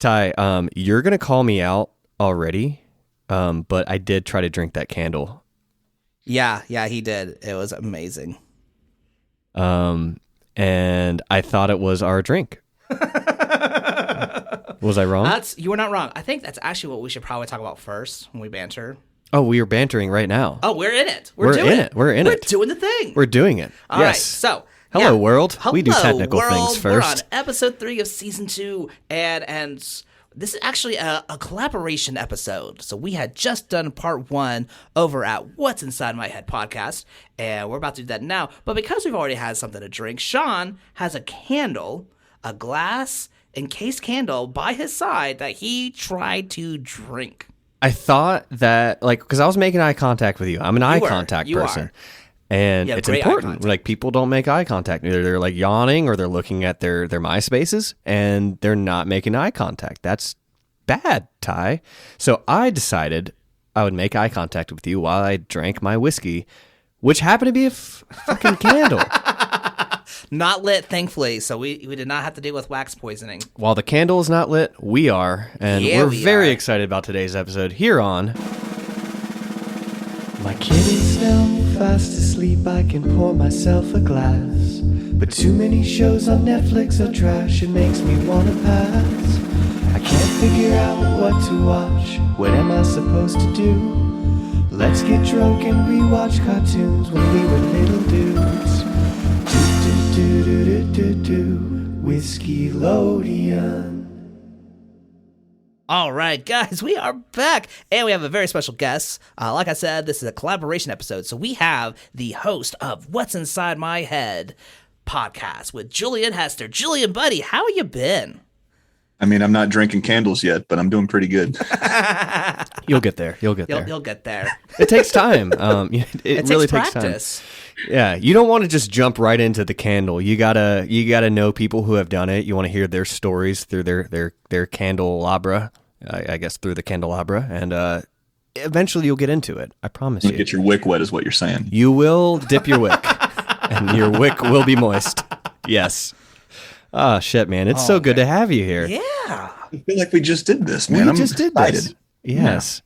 Ty, you're gonna call me out already, but I did try to drink that candle. Yeah, he did. It was amazing. And I thought it was our drink. Was I wrong? You were not wrong. I think that's actually what we should probably talk about first when we banter. Oh, we are bantering right now. Oh, we're in it. We're doing it. We're doing the thing. We're doing it. All right. So, hello world. Hello, we do technical world. things first. We're on episode 3 of season 2, and this is actually a collaboration episode. So we had just done part 1 over at What's Inside My Head podcast, and we're about to do that now. But because we've already had something to drink, Sean has a candle, a glass encased candle by his side that he tried to drink. I thought that, because I was making eye contact with you. I'm an eye contact person. And it's important. Like, people don't make eye contact. Either they're like yawning or they're looking at their MySpaces and they're not making eye contact. That's bad, Ty. So I decided I would make eye contact with you while I drank my whiskey, which happened to be a fucking candle. Not lit, thankfully, so we did not have to deal with wax poisoning. While the candle is not lit, we are, and we're very excited about today's episode here on... My kitty's now fast asleep, I can pour myself a glass. But too many shows on Netflix are trash, it makes me wanna pass. I can't figure out what to watch, what am I supposed to do? Let's get drunk and rewatch cartoons when we were little dudes. Whiskeylodeon. All right, guys, we are back, and we have a very special guest. Like I said, this is a collaboration episode, so we have the host of What's Inside My Head podcast with Julian Hester. Julian, buddy, how you been? I mean, I'm not drinking candles yet, but I'm doing pretty good. You'll get there. You'll get there. It takes time. It really takes practice. Time. Yeah, you don't want to just jump right into the candle. You gotta know people who have done it. You want to hear their stories through their candelabra. I guess through the candelabra, and eventually you'll get into it. I promise you. Get your wick wet, is what you're saying. You will dip your wick, and your wick will be moist. Yes. Oh shit, man! It's so good to have you here. Yeah, I feel like we just did this, man. We just did this. Yes. Yeah.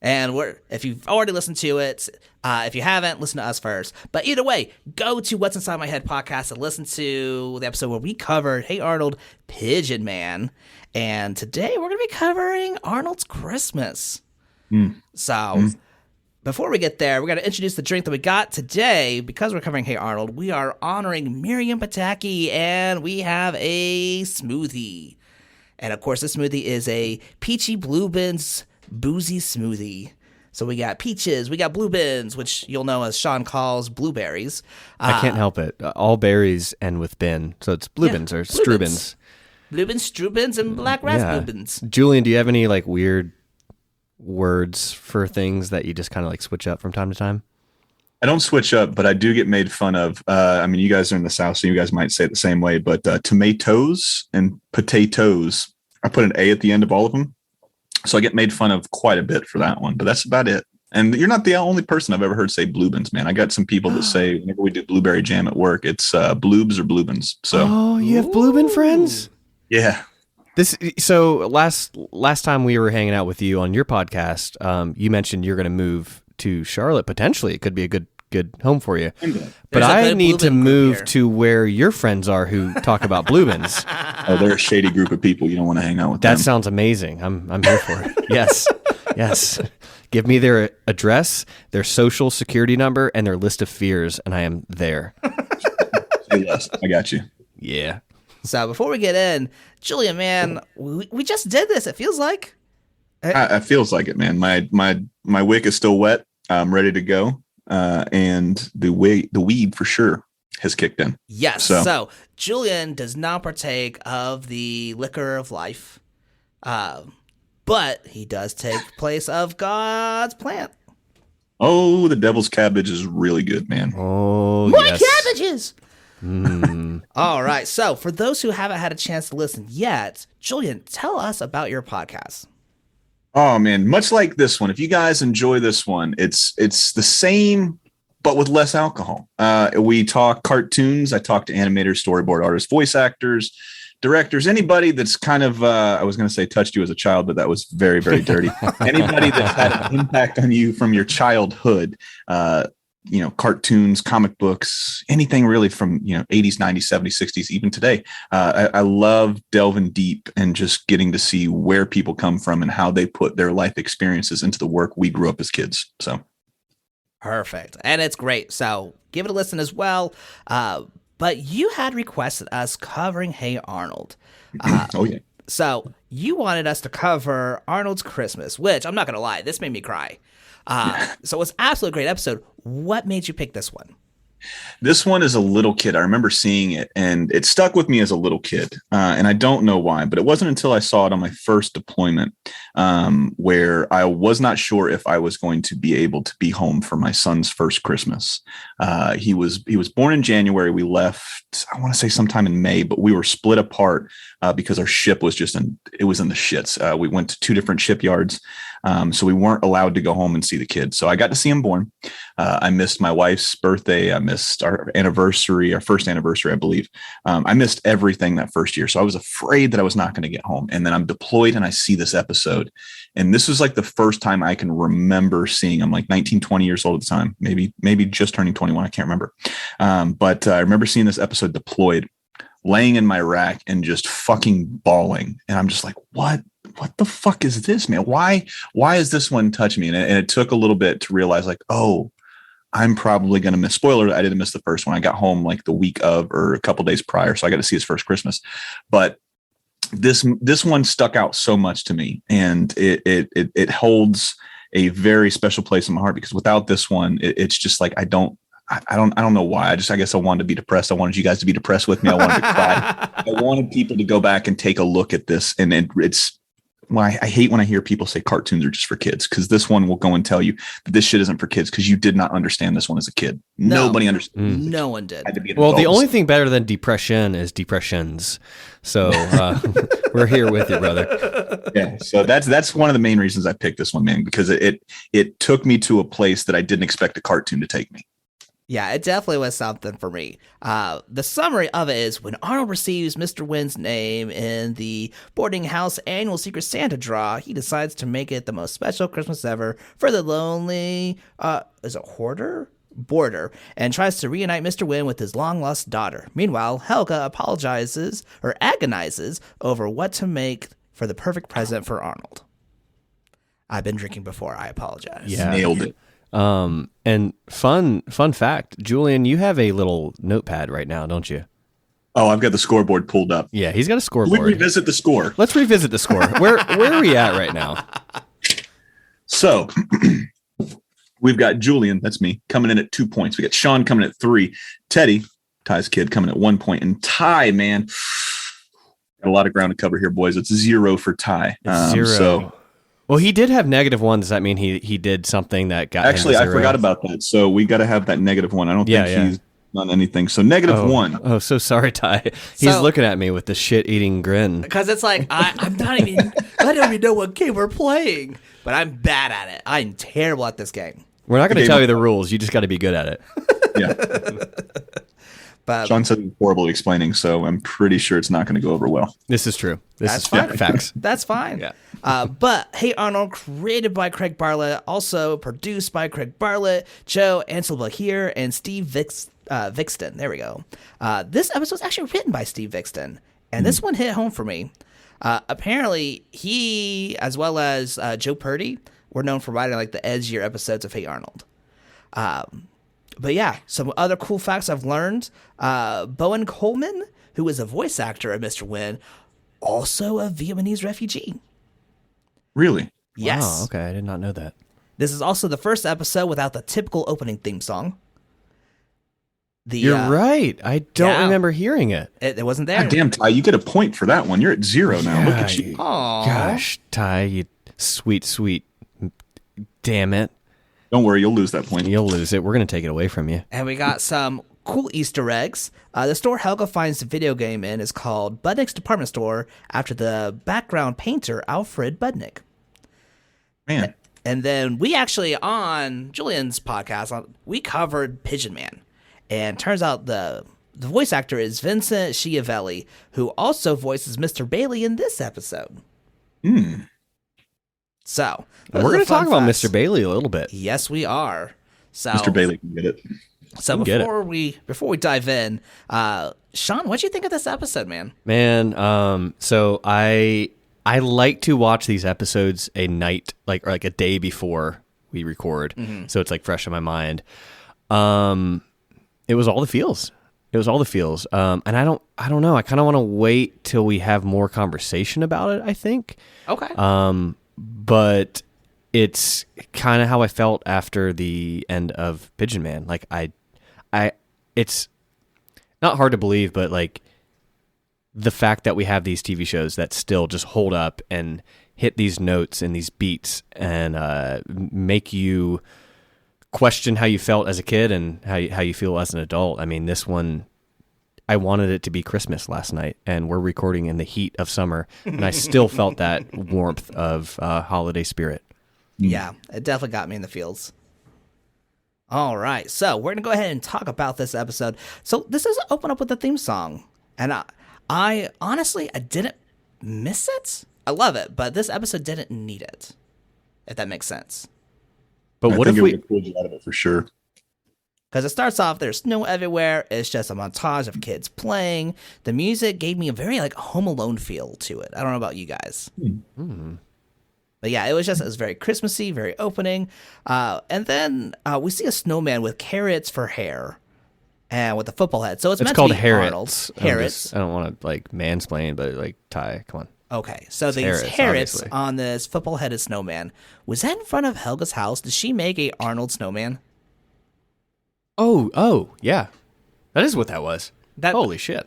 And if you've already listened to it, if you haven't, listen to us first. But either way, go to What's Inside My Head podcast and listen to the episode where we covered Hey Arnold, Pigeon Man. And today we're going to be covering Arnold's Christmas. Before we get there, we're going to introduce the drink that we got today. Because we're covering Hey Arnold, we are honoring Miriam Pataki, and we have a smoothie. And of course, this smoothie is a Peachy Bluebins boozy smoothie. So we got peaches, we got bluebins, which you'll know as Sean calls blueberries. I can't help it. All berries end with bin, so it's bluebins or strubins. Bluebins, strubins, and black raspberries. Julian, do you have any weird words for things that you just kind of switch up from time to time? I don't switch up, but I do get made fun of. I mean, you guys are in the South, so you guys might say it the same way, but tomatoes and potatoes, I put an A at the end of all of them. So I get made fun of quite a bit for that one, but that's about it. And you're not the only person I've ever heard say bluebins, man. I got some people that say whenever we do blueberry jam at work, it's bloobs or bluebins. So you have bluebin friends? Yeah. So last time we were hanging out with you on your podcast, you mentioned you're going to move to Charlotte. Potentially, it could be a good home for you. But I need to move to where your friends are who talk about bluebins. Oh, they're a shady group of people. You don't want to hang out with them. That sounds amazing. I'm here for it. Yes. Give me their address, their social security number, and their list of fears, and I am there. Say less. I got you. Yeah. So before we get in, Julian, man, we just did this. It feels like. It feels like it, man. My wick is still wet. I'm ready to go. And the weed for sure has kicked in. Yes. So Julian does not partake of the liquor of life, but he does take place of God's plant. Oh, the devil's cabbage is really good, man. Oh, more yes. cabbages. All right. So for those who haven't had a chance to listen yet, Julian, tell us about your podcast. Oh man, much like this one, if you guys enjoy this one, it's the same, but with less alcohol. We talk cartoons. I talk to animators, storyboard artists, voice actors, directors, anybody that's kind of, I was going to say touched you as a child, but that was very, very dirty. Anybody that's had an impact on you from your childhood, cartoons, comic books, anything really from, 80s, 90s, 70s, 60s, even today. I love delving deep and just getting to see where people come from and how they put their life experiences into the work we grew up as kids. So. Perfect. And it's great. So give it a listen as well. But you had requested us covering Hey Arnold. Oh, yeah. So you wanted us to cover Arnold's Christmas, which I'm not going to lie, this made me cry. So it was absolutely a great episode. What made you pick this one? This one is a little kid. I remember seeing it and it stuck with me as a little kid. And I don't know why, but it wasn't until I saw it on my first deployment where I was not sure if I was going to be able to be home for my son's first Christmas. He was born in January. We left, I want to say sometime in May, but we were split apart because our ship was in the shits. We went to 2 different shipyards. So we weren't allowed to go home and see the kid. So I got to see him born. I missed my wife's birthday. I missed our first anniversary, I believe. I missed everything that first year. So I was afraid that I was not going to get home. And then I'm deployed and I see this episode. And this was like the first time I can remember seeing, I'm like 19, 20 years old at the time, maybe just turning 21. I can't remember. But I remember seeing this episode deployed, laying in my rack and just fucking bawling. And I'm just like, what the fuck is this, man? Why is this one touching me? And it took a little bit to realize like, oh, I'm probably going to miss, spoiler, I didn't miss the first one. I got home like the week of or a couple days prior. So I got to see his first Christmas. But this one stuck out so much to me. And it holds a very special place in my heart because without this one, it's just like, I don't know why. I guess I wanted to be depressed. I wanted you guys to be depressed with me. I wanted to cry. I wanted people to go back and take a look at this. And it's why I hate when I hear people say cartoons are just for kids, because this one will go and tell you that this shit isn't for kids because you did not understand this one as a kid. Nobody understood. No one did. Well, the only thing better than depression is depressions. So we're here with you, brother. Yeah. So that's one of the main reasons I picked this one, man, because it took me to a place that I didn't expect a cartoon to take me. Yeah, it definitely was something for me. The summary of it is when Arnold receives Mr. Wynn's name in the boarding house annual Secret Santa draw, he decides to make it the most special Christmas ever for the lonely, boarder, and tries to reunite Mr. Wynn with his long-lost daughter. Meanwhile, Helga agonizes over what to make for the perfect present for Arnold. I've been drinking before. I apologize. Yeah. Nailed it. And fun fact, Julian, you have a little notepad right now, don't you? Oh, I've got the scoreboard pulled up. Yeah, he's got a scoreboard. Let's revisit the score. Let's revisit the score. Where are we at right now? So we've got Julian, that's me, coming in at 2 points. We got Sean coming at 3. Teddy, Ty's kid, coming at 1 point. And Ty, man, got a lot of ground to cover here, boys. It's 0 for Ty. 0. So. Well, he did have -1. Does that mean he did something that got Actually, I forgot about that. So we got to have that -1. I don't think he's done anything. So -1. Oh, so sorry, Ty. He's looking at me with the shit-eating grin. Because it's like, I don't even know what game we're playing. But I'm bad at it. I'm terrible at this game. We're not going to tell you the rules. You just got to be good at it. Yeah. But Sean said he's horrible at explaining, so I'm pretty sure it's not going to go over well. This is true. That's fine. Facts. That's fine. Yeah. But Hey Arnold, created by Craig Bartlett, also produced by Craig Bartlett, Joe Anselbahir, and Steve Vixton. There we go. This episode was actually written by Steve Vixton, and this one hit home for me. Apparently, he, as well as Joe Purdy, were known for writing like the edgier episodes of Hey Arnold. But yeah, some other cool facts I've learned. Bowen Coleman, who is a voice actor of Mr. Wynn, also a Vietnamese refugee. Really? Yes. Wow, okay, I did not know that. This is also the first episode without the typical opening theme song. You're right. I don't remember hearing it. It wasn't there. God damn, Ty, you get a point for that one. You're at 0 now. Look at you. Aww. Gosh, Ty, you sweet. Damn it. Don't worry, you'll lose that point. You'll lose it. We're going to take it away from you. And we got some cool Easter eggs. The store Helga finds the video game in is called Budnick's Department Store after the background painter Alfred Budnick. Man. And then we actually, on Julian's podcast, we covered Pigeon Man. And turns out the the voice actor is Vincent Schiavelli, who also voices Mr. Bailey in this episode. So we're going to talk about Mr. Bailey a little bit. Yes, we are. So Mr. Bailey can get it. So before we dive in, Sean, what'd you think of this episode, man? Man, so I like to watch these episodes a night, like a day before we record, so it's like fresh in my mind. It was all the feels. And I don't know. I kind of want to wait till we have more conversation about it, I think. Okay. But it's kind of how I felt after the end of Pigeon Man. Like it's not hard to believe, but like the fact that we have these TV shows that still just hold up and hit these notes and these beats and make you question how you felt as a kid and how you feel as an adult. I mean, this one, I wanted it to be Christmas last night, and we're recording in the heat of summer, and I still felt that warmth of holiday spirit. Yeah, it definitely got me in the feels. All right, so we're going to go ahead and talk about this episode. So this is open up with the theme song, and I honestly, I didn't miss it. I love it, but this episode didn't need it, if that makes sense. But what if we pulled you out of it for sure? Because it starts off, there's snow everywhere. It's just a montage of kids playing. The music gave me a very like Home Alone feel to it. I don't know about you guys. But yeah, it was very Christmassy, very opening. And then we see a snowman with carrots for hair and with a football head. So it's meant called to be Harrods. Harrods. I don't want to like mansplain, but like Ty, come on. Okay, so these Harrods on this football-headed snowman. Was that in front of Helga's house? Did she make a Arnold snowman? Oh, yeah. That is what that was. Holy shit.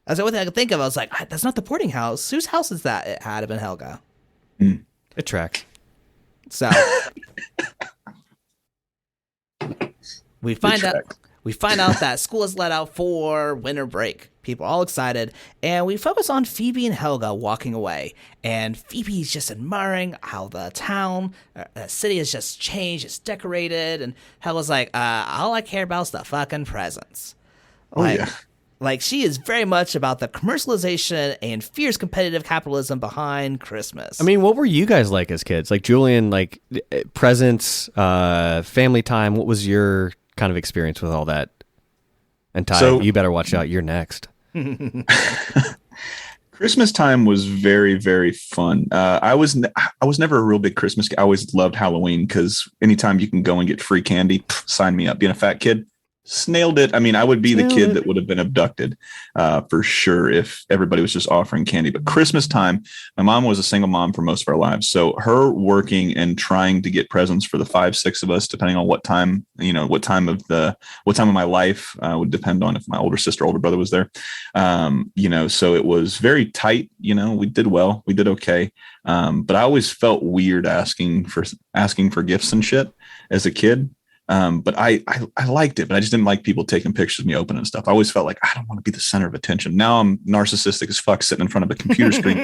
That's the only thing I could think of. I was like, that's not the boarding house. Whose house is that? It had to been Helga. It tracks. So we find out that school is let out for winter break. People are all excited, and we focus on Phoebe and Helga walking away. And Phoebe's just admiring how the town, the city has just changed, it's decorated, and Helga's like, all I care about is the fucking presents. Like, she is very much about the commercialization and fierce competitive capitalism behind Christmas. I mean, what were you guys like as kids? Like, Julian, like, presents, family time, what was your kind of experience with all that? And Ty, you better watch out. You're next. Christmas time was very, very fun. I was never a real big Christmas guy. I always loved Halloween because anytime you can go and get free candy, sign me up. Being a fat kid, snailed it. I mean, I would be the kid that would have been abducted for sure if everybody was just offering candy. But Christmas time, my mom was a single mom for most of our lives. So her working and trying to get presents for the 5-6 of us, depending on what time of my life would depend on if my older sister, older brother was there. So it was very tight. We did well, we did okay. But I always felt weird asking for gifts and shit as a kid. But I liked it, but I just didn't like people taking pictures of me opening stuff. I always felt like I don't want to be the center of attention. Now I'm narcissistic as fuck sitting in front of a computer screen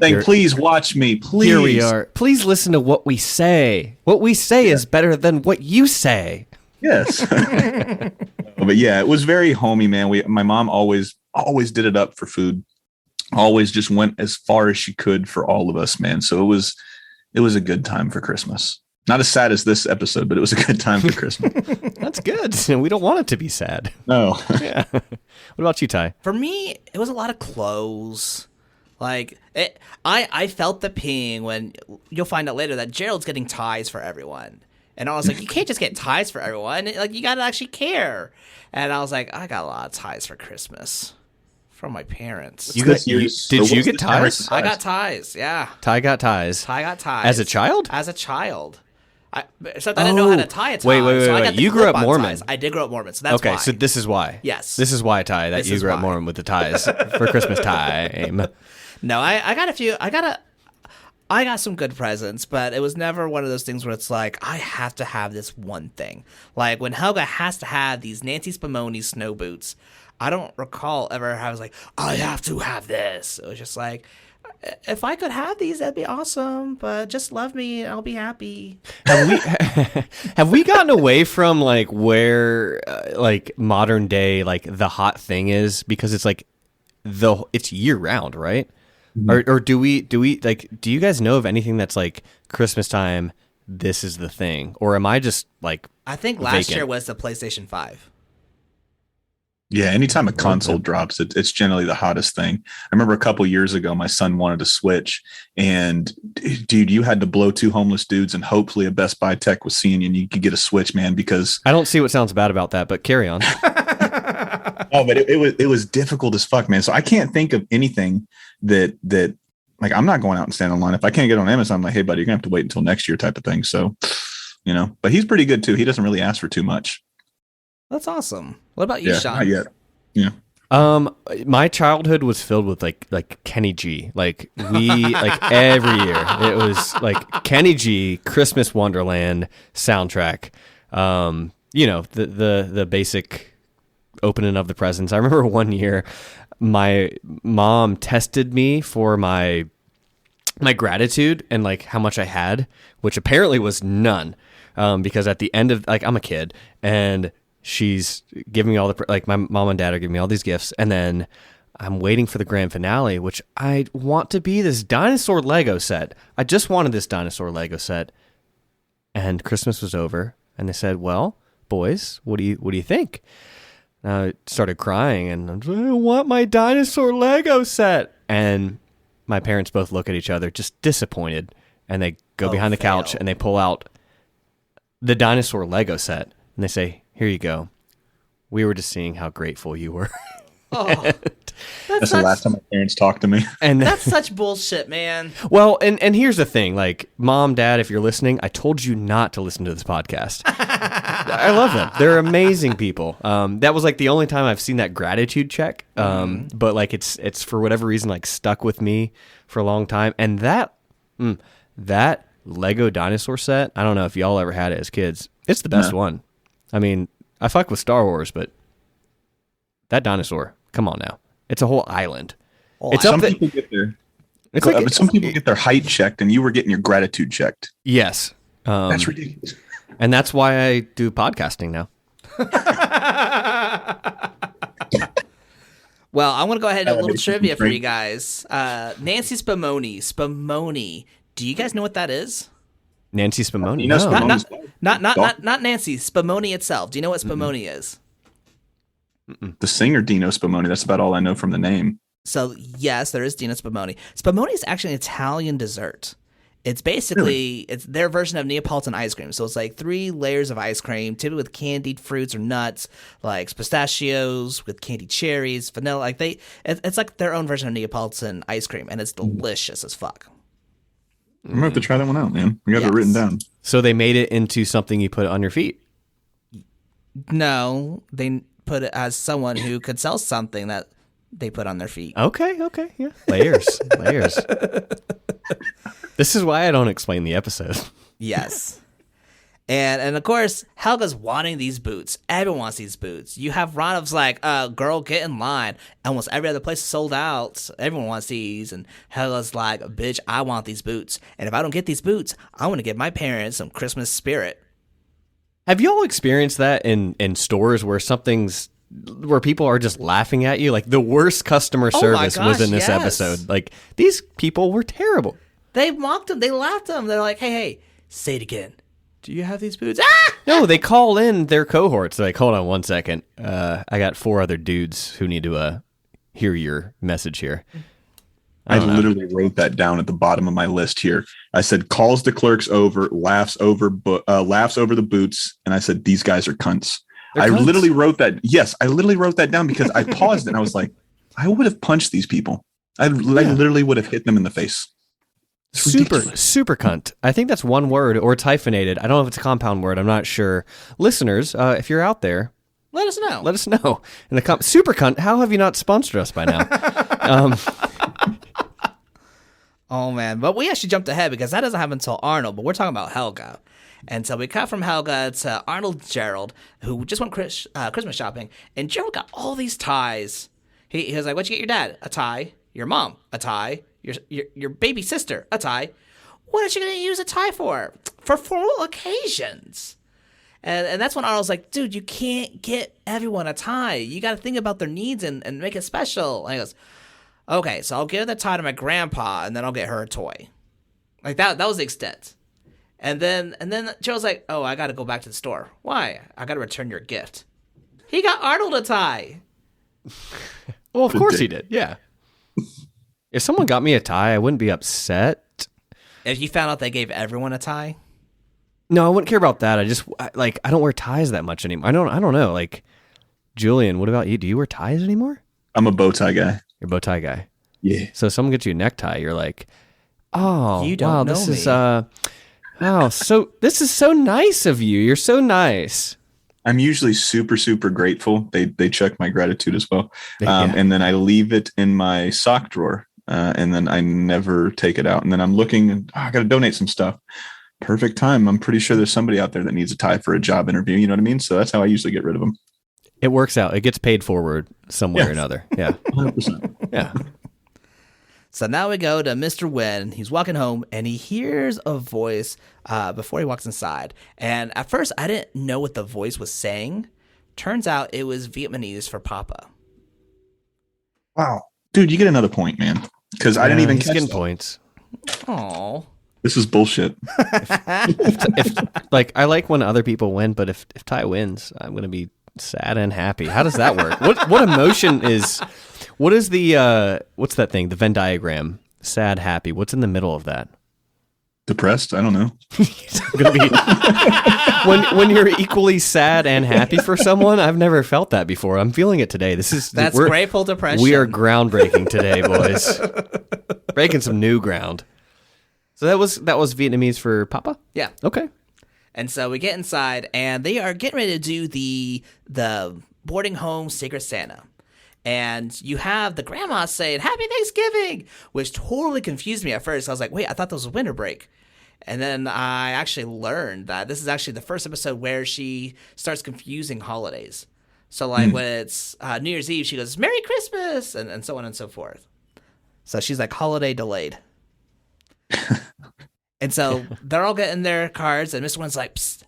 saying, please watch me, please. Here we are. Please listen to what we say. What we say is better than what you say. Yes. But yeah, it was very homey, man. My mom always did it up for food. Always just went as far as she could for all of us, man. So it was a good time for Christmas. Not as sad as this episode, but it was a good time for Christmas. That's good. We don't want it to be sad. No. Yeah. What about you, Ty? For me, it was a lot of clothes. Like, I felt the ping when you'll find out later that Gerald's getting ties for everyone. And I was like, you can't just get ties for everyone. Like, you got to actually care. And I was like, I got a lot of ties for Christmas from my parents. Did you get ties? I got ties, yeah. Ty got ties. As a child? As a child. Except I didn't know how to tie a tie. Wait. You grew up Mormon. Ties. I did grow up Mormon, so that's why. Okay, so this is why. Yes. This is why, Ty, that you grew up Mormon with the ties for Christmas time. No, I got a few. I got some good presents, but it was never one of those things where it's like, I have to have this one thing. Like when Helga has to have these Nancy Spumoni snow boots, I don't recall ever I was like, I have to have this. It was just like, if I could have these, that'd be awesome. But just love me, and I'll be happy. Have we gotten away from like where like modern day like the hot thing is, because it's like it's year round, right? Mm-hmm. Or do we like, do you guys know of anything that's like Christmas time, this is the thing, or am I just like, I think last year was the PlayStation 5. Yeah, anytime a console drops, it's generally the hottest thing. I remember a couple years ago, my son wanted a Switch, and dude, you had to blow 2 homeless dudes, and hopefully a Best Buy tech was seeing you, and you could get a Switch, man. Because I don't see what sounds bad about that, but carry on. Oh, but it was difficult as fuck, man. So I can't think of anything that like, I'm not going out and standing in line. If I can't get on Amazon, I'm like, hey, buddy, you're gonna have to wait until next year, type of thing. So, but he's pretty good too. He doesn't really ask for too much. That's awesome. What about you, Sean? Not yet. Yeah. My childhood was filled with like Kenny G. Like we like every year it was like Kenny G, Christmas Wonderland soundtrack. The basic opening of the presents. I remember one year my mom tested me for my gratitude and like how much I had, which apparently was none. Because at the end of, like, I'm a kid and she's giving me all the, like, my mom and dad are giving me all these gifts, and then I'm waiting for the grand finale, which I want to be this dinosaur Lego set. I just wanted this dinosaur Lego set, and Christmas was over, and they said, "Well, boys, what do you think?" And I started crying, and I was like, "I want my dinosaur Lego set," and my parents both look at each other, just disappointed, and they go behind the couch and they pull out the dinosaur Lego set, and they say, "Here you go. We were just seeing how grateful you were." Oh, that's the last time my parents talked to me. And that's such bullshit, man. Well, and here's the thing, like, Mom, Dad, if you're listening, I told you not to listen to this podcast. I love them. They're amazing people. That was like the only time I've seen that gratitude check. But like it's for whatever reason like stuck with me for a long time. And that Lego dinosaur set, I don't know if y'all ever had it as kids. It's the best one. I mean, I fuck with Star Wars, but that dinosaur, come on now. It's a whole island. It's some people get some people get their height checked, and you were getting your gratitude checked. Yes. That's ridiculous. And that's why I do podcasting now. Well, I want to go ahead and do a little trivia for you guys. Nancy Spumoni. Do you guys know what that is? Nancy Spumoni? No. Not Nancy. Spumoni itself. Do you know what Spumoni is? The singer Dino Spumoni. That's about all I know from the name. So, yes, there is Dino Spumoni. Spumoni is actually an Italian dessert. It's basically, it's their version of Neapolitan ice cream. So it's like 3 layers of ice cream, typically with candied fruits or nuts, like pistachios, with candied cherries, vanilla. Like it's like their own version of Neapolitan ice cream, and it's delicious as fuck. I'm going to have to try that one out, man. We got it written down. So they made it into something you put on your feet? No, they put it as someone who could sell something that they put on their feet. Okay, yeah. Layers. This is why I don't explain the episode. Yes. And of course, Helga's wanting these boots. Everyone wants these boots. You have Ronald's like, girl, get in line. Almost every other place is sold out. Everyone wants these. And Helga's like, bitch, I want these boots. And if I don't get these boots, I want to give my parents some Christmas spirit. Have you all experienced that in stores where where people are just laughing at you? Like the worst customer service was in this episode. Like these people were terrible. They mocked him. They laughed at him. They're like, hey, say it again. Do you have these boots? Ah! No, they call in their cohorts. They're like, hold on one second. I got 4 other dudes who need to hear your message here. I literally wrote that down at the bottom of my list here. I said, calls the clerks over, laughs over the boots. And I said, these guys are cunts. I literally wrote that. Yes, I literally wrote that down because I paused and I was like, I would have punched these people. I literally would have hit them in the face. Super cunt. I think that's one word, or it's hyphenated. I don't know if it's a compound word. I'm not sure. Listeners, if you're out there, let us know. Let us know. In the super cunt, how have you not sponsored us by now? Oh, man. But we actually jumped ahead because that doesn't happen until Arnold, but we're talking about Helga. And so we cut from Helga to Arnold Gerald, who just went Christmas shopping. And Gerald got all these ties. He was like, what'd you get your dad? A tie. Your mom, a tie. Your baby sister, a tie. What is she going to use a tie for? For formal occasions. And that's when Arnold's like, dude, you can't get everyone a tie. You got to think about their needs and make it special. And he goes, okay, so I'll give the tie to my grandpa, and then I'll get her a toy. Like that was the extent. And then Gerald's like, oh, I got to go back to the store. Why? I got to return your gift. He got Arnold a tie. Well, of course he did. Yeah. If someone got me a tie, I wouldn't be upset. If you found out they gave everyone a tie? No, I wouldn't care about that. I don't wear ties that much anymore. I don't know. Like, Julian, what about you? Do you wear ties anymore? I'm a bow tie guy. You're a bow tie guy. Yeah. So if someone gets you a necktie, you're like, oh, you don't wow, know this me. is this is so nice of you. You're so nice. I'm usually super, super grateful. They check my gratitude as well. Yeah. And then I leave it in my sock drawer. And then I never take it out. And then I'm looking and I got to donate some stuff. Perfect time. I'm pretty sure there's somebody out there that needs a tie for a job interview. You know what I mean? So that's how I usually get rid of them. It works out. It gets paid forward somewhere or another. Yeah. 100%. Yeah. So now we go to Mr. Nguyen. He's walking home and he hears a voice before he walks inside. And at first, I didn't know what the voice was saying. Turns out it was Vietnamese for Papa. Wow. Dude, you get another point, man. Because I didn't even he's catch getting that. points. Aww. This is bullshit. If I like when other people win, but if Ty wins, I'm gonna be sad and happy. How does that work? What emotion is? What is the what's that thing? The Venn diagram. Sad, happy. What's in the middle of that? Depressed? I don't know. It's gonna be when you're equally sad and happy for someone. I've never felt that before. I'm feeling it today. That's grateful depression. We are groundbreaking today, boys. Breaking some new ground. So that was Vietnamese for Papa? Yeah. Okay. And so we get inside, and they are getting ready to do the boarding home Sacred Santa. And you have the grandma saying, Happy Thanksgiving, which totally confused me at first. I was like, wait, I thought this was winter break. And then I actually learned that this is actually the first episode where she starts confusing holidays. So like when it's New Year's Eve, she goes, Merry Christmas, and so on and so forth. So she's like, holiday delayed. And so they're all getting their cards, and Mr. One's like, Psst,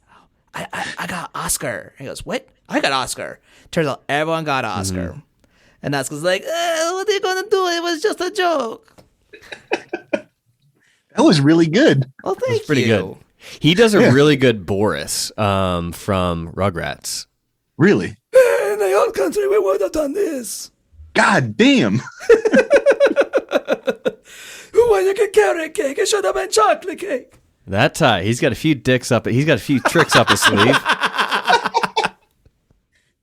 I got Oscar. And he goes, what? I got Oscar. Turns out everyone got Oscar. Mm-hmm. And Oscar's like, what are you going to do? It was just a joke. That was really good. Well, thank you. Pretty good. He does a really good Boris from Rugrats. Really? In the old country, we would have done this. God damn. Why you get carrot cake? It should have been chocolate cake. That Ty, he's got a few tricks up his sleeve.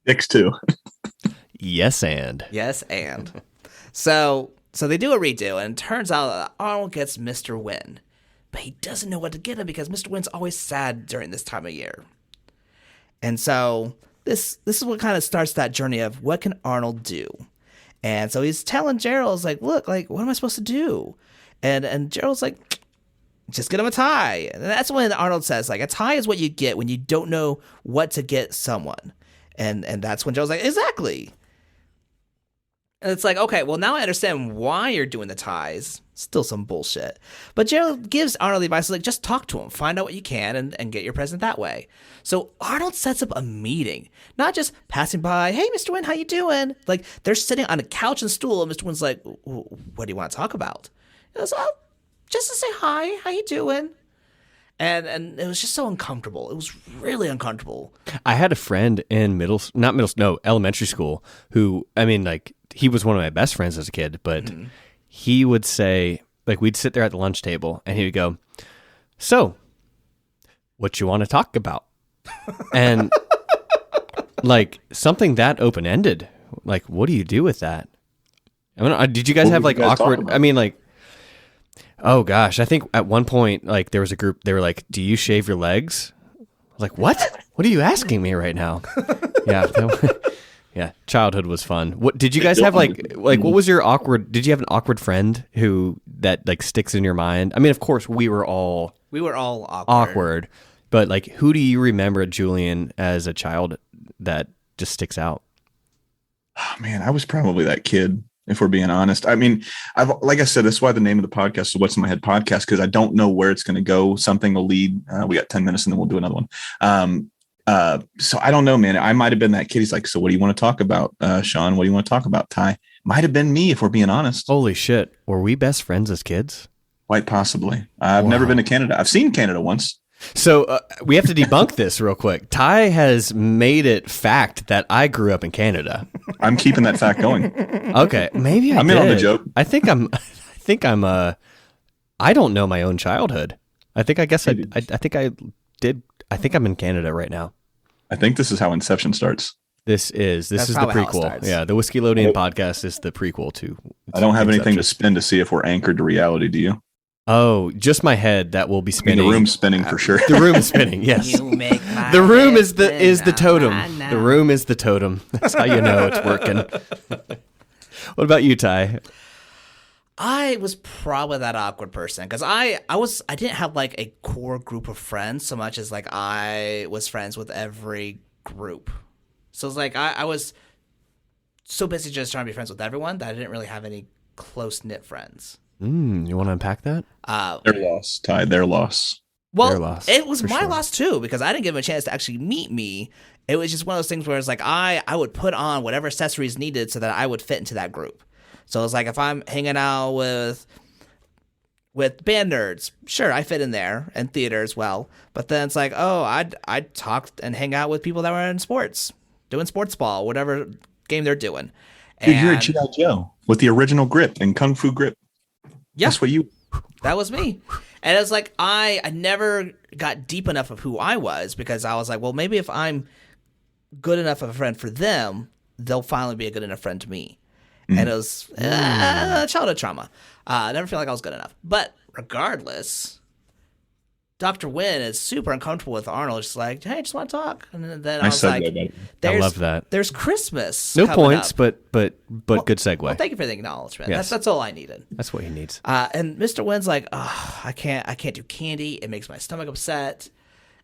Dicks too. Yes, and. So they do a redo, and it turns out that Arnold gets Mr. Nguyen. But he doesn't know what to get him because Mr. Nguyen's always sad during this time of year. And so this is what kind of starts that journey of what can Arnold do? And so he's telling Gerald, like, look, like, what am I supposed to do? And Gerald's like, just get him a tie. And that's when Arnold says, like, a tie is what you get when you don't know what to get someone. And that's when Gerald's like, exactly. And it's like, okay, well, now I understand why you're doing the ties. Still some bullshit. But Gerald gives Arnold the advice, like, just talk to him. Find out what you can and get your present that way. So Arnold sets up a meeting. Not just passing by, hey, Mr. Nguyen, how you doing? Like, they're sitting on a couch and stool, and Mr. Nguyen's like, what do you want to talk about? He goes, oh, just to say hi. How you doing? And it was just so uncomfortable. It was really uncomfortable. I had a friend in elementary school who, I mean, like, he was one of my best friends as a kid, but he would say, like, we'd sit there at the lunch table and he would go, so what you want to talk about? And like something that open-ended, like, what do you do with that? I mean, did you guys have like awkward, I mean, like, oh gosh, I think at one point, like, there was a group, they were like, do you shave your legs? I was like, what? What are you asking me right now? Yeah. Yeah. Childhood was fun. What did you guys have like what was your awkward, did you have an awkward friend that like sticks in your mind? I mean, of course we were all awkward, but like, who do you remember, Julian, as a child that just sticks out? Oh man, I was probably that kid if we're being honest. I mean, like I said, that's why the name of the podcast is What's in My Head Podcast, because I don't know where it's going to go. Something will lead. We got 10 minutes and then we'll do another one. So I don't know, man. I might have been that kid. He's like, so what do you want to talk about, Sean? What do you want to talk about, Ty? Might have been me, if we're being honest. Holy shit. Were we best friends as kids? Quite possibly. I've never been to Canada. I've seen Canada once. So we have to debunk this real quick. Ty has made it fact that I grew up in Canada. I'm keeping that fact going. Okay, maybe I'm in on the joke. I think I'm. I don't know my own childhood. I think I'm in Canada right now. I think this is how Inception starts. This is the prequel. Yeah, the Whiskeylodeon podcast is the prequel to. I don't have anything to spin to see if we're anchored to reality. Do you? Oh, just my head that will be spinning. I mean, the room's spinning for sure. The room is spinning. Yes. The room is the totem. The room is the totem. That's how you know it's working. What about you, Ty? I was probably that awkward person because I didn't have like a core group of friends so much as like I was friends with every group. So it's like I was so busy just trying to be friends with everyone that I didn't really have any close knit friends. You want to unpack that? Their loss, Ty. Their loss. Well, their loss, it was my loss too because I didn't give them a chance to actually meet me. It was just one of those things where it's like I would put on whatever accessories needed so that I would fit into that group. So it's like if I'm hanging out with band nerds, sure, I fit in there, and theater as well. But then it's like, oh, I'd talk and hang out with people that were in sports, doing sports ball, whatever game they're doing. Dude, you're a G.I. Joe with the original grip and Kung Fu grip. Yeah, that's what you. That was me. And it was like I never got deep enough of who I was because I was like, well, maybe if I'm good enough of a friend for them, they'll finally be a good enough friend to me. And it was childhood trauma. I never feel like I was good enough. But regardless, Dr. Wynn is super uncomfortable with Arnold. Just like, hey, I just want to talk. And then I was like, I love that. There's Christmas. No points, up. but good segue. Well, thank you for the acknowledgement. Yes. That's all I needed. That's what he needs. And Mr. Wynn's like, oh, I can't do candy. It makes my stomach upset.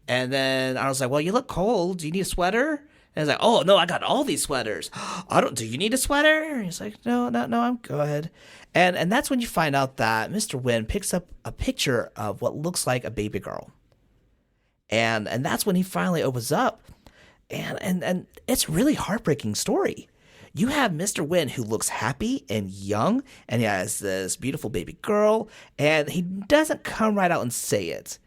And then I was like, well, you look cold. Do you need a sweater? And he's like, oh, no, I got all these sweaters. Do you need a sweater? And he's like, no, I'm good. And that's when you find out that Mr. Wynn picks up a picture of what looks like a baby girl. And that's when he finally opens up. And it's a really heartbreaking story. You have Mr. Wynn who looks happy and young, and he has this beautiful baby girl, and he doesn't come right out and say it.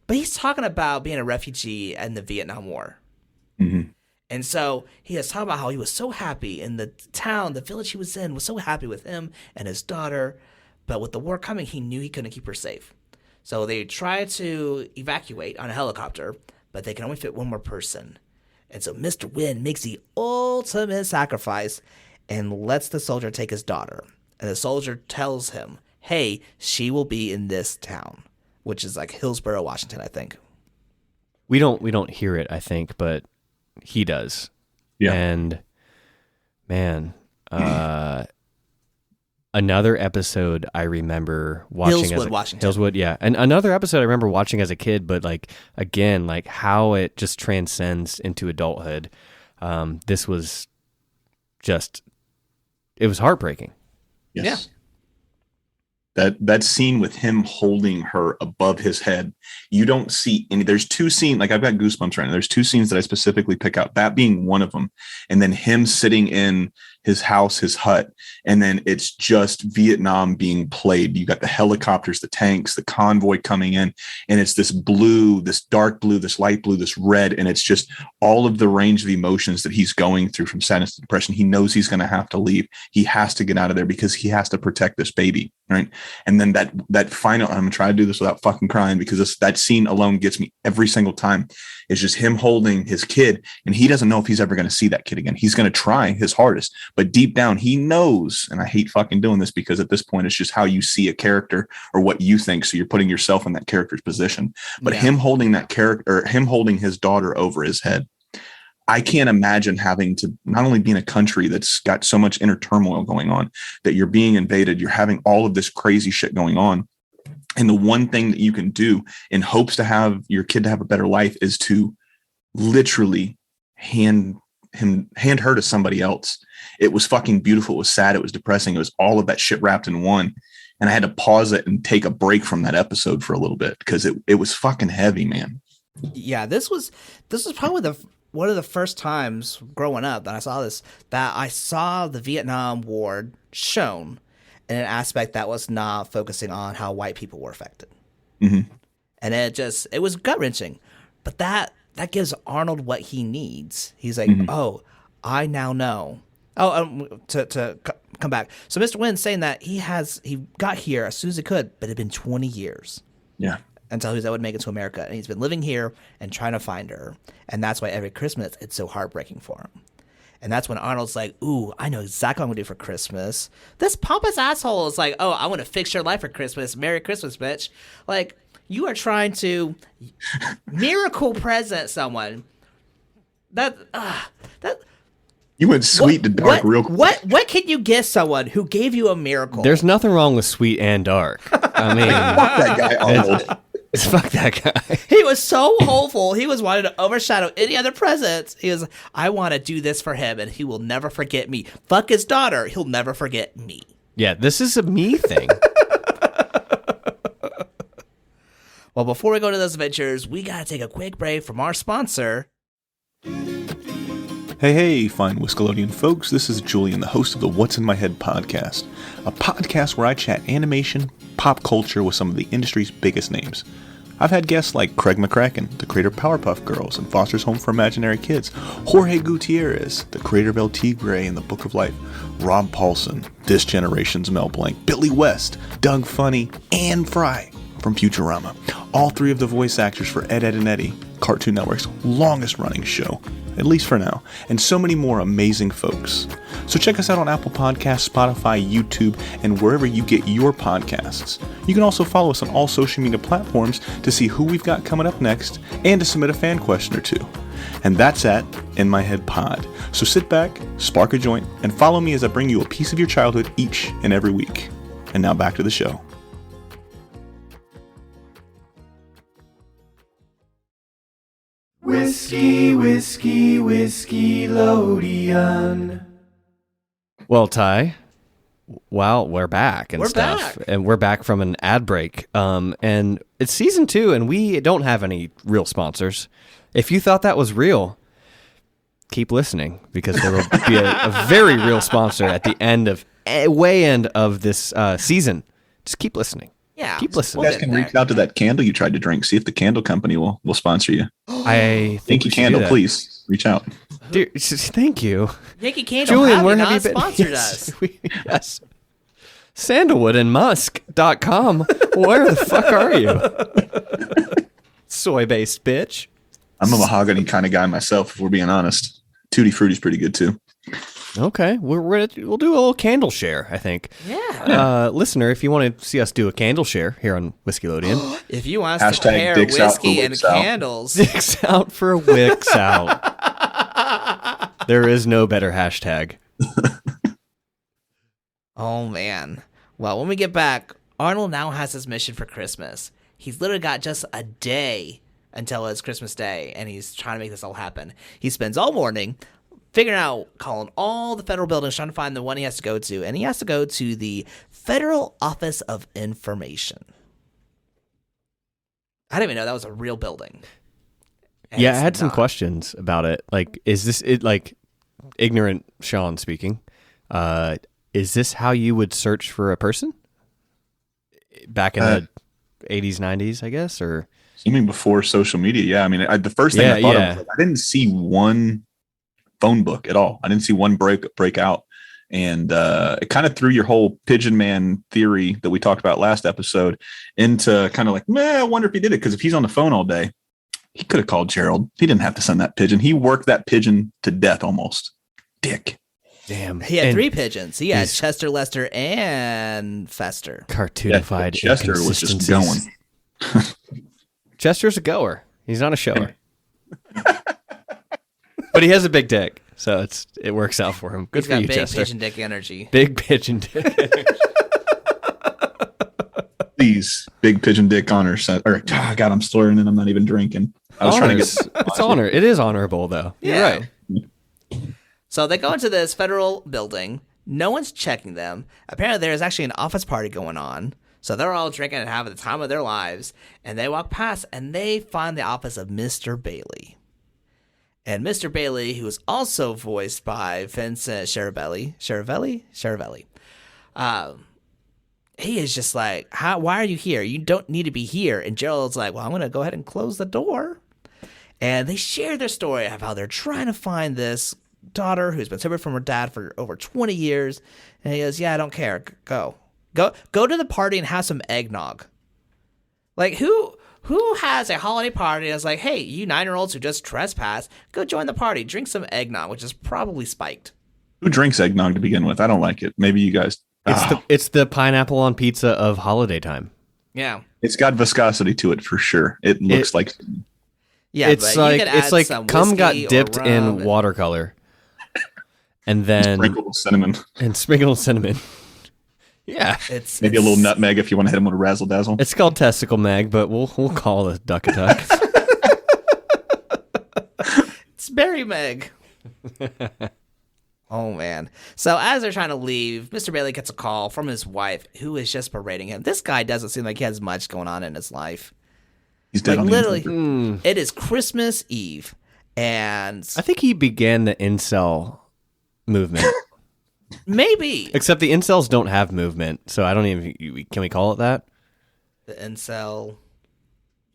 But he's talking about being a refugee in the Vietnam War. Mm-hmm. And so he was talking about how he was so happy in the town, the village he was in, was so happy with him and his daughter. But with the war coming, he knew he couldn't keep her safe. So they tried to evacuate on a helicopter, but they can only fit one more person. And so Mr. Wynn makes the ultimate sacrifice and lets the soldier take his daughter. And the soldier tells him, hey, she will be in this town, which is like Hillsborough, Washington, I think. We don't hear it, I think, but he does. Yeah. And man, another episode I remember watching Washington. Hillswood, yeah. And another episode I remember watching as a kid, but like again, like how it just transcends into adulthood. This was it was heartbreaking. Yes. Yeah. That scene with him holding her above his head, you don't see any. There's two scenes, like I've got goosebumps right now. There's two scenes that I specifically pick out, that being one of them. And then him sitting in his house, his hut, and then it's just Vietnam being played. You got the helicopters, the tanks, the convoy coming in, and it's this blue, this dark blue, this light blue, this red, and it's just all of the range of emotions that he's going through from sadness to depression. He knows he's going to have to leave. He has to get out of there because he has to protect this baby, right? And then that final, I'm gonna try to do this without fucking crying because that scene alone gets me every single time. It's just him holding his kid, and he doesn't know if he's ever going to see that kid again. He's going to try his hardest, but deep down he knows, and I hate fucking doing this because at this point it's just how you see a character or what you think, so you're putting yourself in that character's position. But him holding that character, or him holding his daughter over his head, I can't imagine having to not only be in a country that's got so much inner turmoil going on, that you're being invaded, you're having all of this crazy shit going on. And the one thing that you can do in hopes to have your kid to have a better life is to literally hand hand her to somebody else. It was fucking beautiful. It was sad. It was depressing. It was all of that shit wrapped in one. And I had to pause it and take a break from that episode for a little bit because it was fucking heavy, man. Yeah, this was probably one of the first times growing up that I saw the Vietnam War shown in an aspect that was not focusing on how white people were affected. Mm-hmm. And it was gut wrenching, but that gives Arnold what he needs. He's like, oh, I now know. To come back. So Mr. Wynn's saying that he got here as soon as he could, but it had been 20 years. Yeah. Until he was able to make it to America. And he's been living here and trying to find her. And that's why every Christmas it's so heartbreaking for him. And that's when Arnold's like, ooh, I know exactly what I'm going to do for Christmas. This pompous asshole is like, oh, I want to fix your life for Christmas. Merry Christmas, bitch. Like, you are trying to miracle present someone. That you went sweet to dark real quick. What can you give someone who gave you a miracle? There's nothing wrong with sweet and dark. I mean, fuck that guy, Arnold. Fuck that guy. He was so hopeful. He was wanting to overshadow any other presents. He was, I want to do this for him, and he will never forget me. Fuck his daughter. He'll never forget me. Yeah, this is a me thing. Well, before we go to those adventures, we got to take a quick break from our sponsor. Hey, fine Whiskeylodeon folks, this is Julian, the host of the What's in My Head podcast, a podcast where I chat animation, pop culture with some of the industry's biggest names. I've had guests like Craig McCracken, the creator of Powerpuff Girls and Foster's Home for Imaginary Kids, Jorge Gutierrez, the creator of El Tigre and the Book of Life, Rob Paulson, this generation's Mel Blanc, Billy West, Doug Funny, and Fry from Futurama, all three of the voice actors for Ed, Edd and Eddy, Cartoon Network's longest running show, at least for now, and so many more amazing folks. So check us out on Apple Podcasts, Spotify, YouTube, and wherever you get your podcasts. You can also follow us on all social media platforms to see who we've got coming up next and to submit a fan question or two. And that's at In My Head Pod. So sit back, spark a joint, and follow me as I bring you a piece of your childhood each and every week. And now back to the show. Whiskey, whiskey, Whiskeylodeon. Well, Ty, well, we're back and stuff. And we're back from an ad break. And it's season 2, and we don't have any real sponsors. If you thought that was real, keep listening, because there will be a very real sponsor at the end of this season. Just keep listening. Yeah, keep listening. You guys can reach out to that candle you tried to drink. See if the candle company will sponsor you. I think Yankee Candle, please reach out. Dude, thank you. Yankee Candle, Julian, where have you been? Sponsored Yes, us. Yes. Sandalwoodandmusk.com. Where the fuck are you? Soy-based bitch. I'm a mahogany kind of guy myself, if we're being honest. Tutti Frutti's pretty good too. Okay, we'll do a little candle share, I think. Yeah. Listener, if you want to see us do a candle share here on Whiskeylodeon. If you want us to Hashtag pair dicks out whiskey for and wicks out. candles. Dicks out for wicks out. There is no better hashtag. Oh, man. Well, when we get back, Arnold now has his mission for Christmas. He's literally got just a day until it's Christmas Day, and he's trying to make this all happen. He spends all morning figuring out, calling all the federal buildings, trying to find the one he has to go to, and he has to go to the Federal Office of Information. I didn't even know that was a real building. And Yeah, I it's had some not. questions about it. Like, is this it? Like, ignorant Sean speaking. Is this how you would search for a person back in the 80s, 90s, I guess, or? You mean before social media? Yeah, I mean, the first thing I thought of was, I didn't see one phone book at all. I didn't see one break out. And it kind of threw your whole Pigeon Man theory that we talked about last episode into kind of like, I wonder if he did it. Because if he's on the phone all day, he could have called Gerald. He didn't have to send that pigeon. He worked that pigeon to death almost. Dick. Damn. He had 3 pigeons. He had Chester, Lester, and Fester. Cartoonified. Yeah, Chester was just going. Chester's a goer. He's not a shower. But he has a big dick, so it works out for him. Good He's for got you, big Chester. pigeon dick energy. Big pigeon dick energy. Please, big pigeon dick honor set. Or God, I'm slurring and I'm not even drinking. I was trying to get. It's honor. It is honorable, though. Yeah. You're right. So they go into this federal building. No one's checking them. Apparently, there's actually an office party going on. So they're all drinking and having the time of their lives. And they walk past and they find the office of Mr. Bailey. And Mr. Bailey, who is also voiced by Vincent Schiavelli, he is just like, why are you here? You don't need to be here. And Gerald's like, well, I'm going to go ahead and close the door. And they share their story of how they're trying to find this daughter who's been separated from her dad for over 20 years. And he goes, yeah, I don't care. Go to the party and have some eggnog. Like, who has a holiday party and is like, hey, you 9-year-olds who just trespassed, go join the party, drink some eggnog, which is probably spiked. Who drinks eggnog to begin with? I don't like it. Maybe you guys. It's the pineapple on pizza of holiday time. Yeah. It's got viscosity to it for sure. It looks like. Yeah, it's like cum got dipped in watercolor. And then sprinkled with cinnamon. Yeah, it's maybe a little nutmeg if you want to hit them with a razzle dazzle. It's called testicle mag, but we'll call it duck a duck. It's berry meg. Oh man! So as they're trying to leave, Mr. Bailey gets a call from his wife, who is just berating him. This guy doesn't seem like he has much going on in his life. He's dead. Like, literally, it is Christmas Eve, and I think he began the incel movement. Maybe. Except the incels don't have movement, so I don't even... Can we call it that? The incel...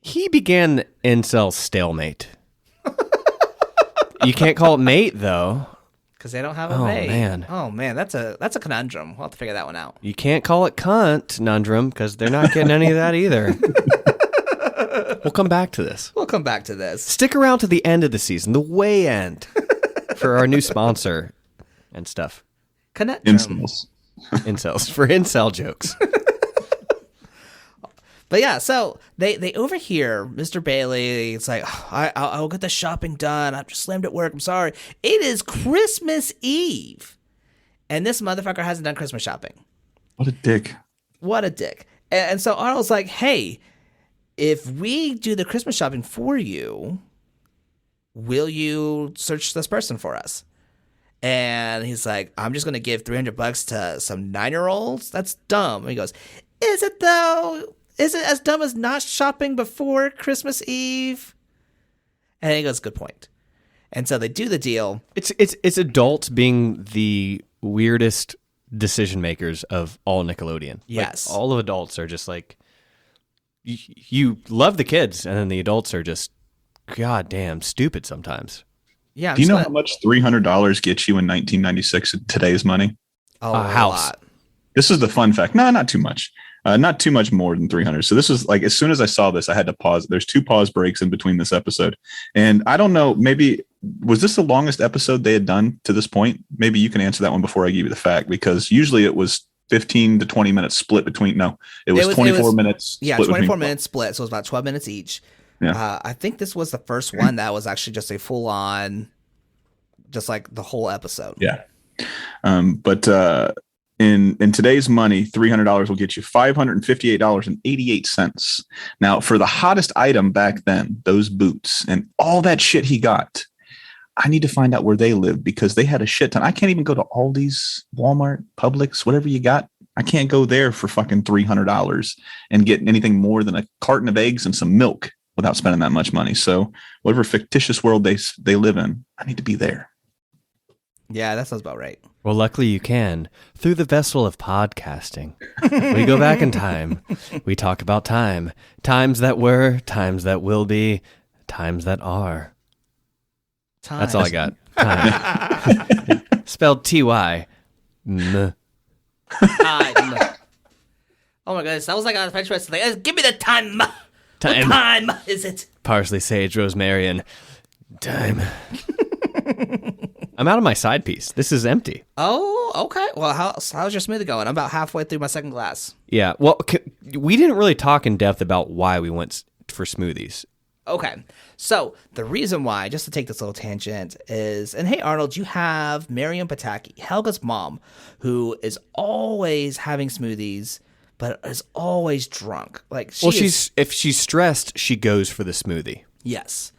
He began the incel stalemate. You can't call it mate, though. Because they don't have a mate. Man. Oh, man. That's a conundrum. We'll have to figure that one out. You can't call it cunt conundrum, because they're not getting any of that either. We'll come back to this. Stick around to the end of the season, the way end, for our new sponsor and stuff. Incels for incel jokes. But yeah, so they overhear Mr. Bailey. It's like, I'll get the shopping done. I'm just slammed at work. I'm sorry. It is Christmas Eve, and this motherfucker hasn't done Christmas shopping. What a dick. And so Arnold's like, hey, if we do the Christmas shopping for you, will you search this person for us? And he's like, I'm just going to give $300 to some 9-year-olds? That's dumb. And he goes, is it though? Is it as dumb as not shopping before Christmas Eve? And he goes, good point. And so they do the deal. It's adults being the weirdest decision makers of all Nickelodeon. Yes. Like, all of adults are just like, you love the kids, and then the adults are just goddamn stupid sometimes. Yeah. Do you know how much $300 gets you in 1996 in today's money? A house. lot. This is the fun fact. No, not too much. Not too much more than 300. So this was like, as soon as I saw this, I had to pause. There's 2 pause breaks in between this episode. And I don't know, maybe, was this the longest episode they had done to this point? Maybe you can answer that one before I give you the fact, because usually it was 15 to 20 minutes split between, it was 24 minutes. Yeah, 24 minutes split. So it was about 12 minutes each. Yeah. I think this was the first one that was actually just a full on, just like the whole episode. Yeah. But in today's money, $300 will get you $558.88. Now, for the hottest item back then, those boots and all that shit he got, I need to find out where they live, because they had a shit ton. I can't even go to Aldi's, Walmart, Publix, whatever you got. I can't go there for fucking $300 and get anything more than a carton of eggs and some milk without spending that much money. So whatever fictitious world they live in, I need to be there. Yeah, that sounds about right. Well, luckily you can. Through the vessel of podcasting, we go back in time. We talk about time. Times that were, times that will be, times that are. Time. That's all I got. Time. Spelled T-Y. Time. Oh my goodness, that was like a French rest. Like, give me the time. Time. What time is it? Parsley, sage, rosemary, and time. I'm out of my side piece. This is empty. Oh, okay. Well, how's your smoothie going? I'm about halfway through my second glass. Yeah. Well, we didn't really talk in depth about why we went for smoothies. Okay. So the reason why, just to take this little tangent, is, and hey, Arnold, you have Miriam Pataki, Helga's mom, who is always having smoothies, but is always drunk. Like, if she's stressed, she goes for the smoothie. Yes.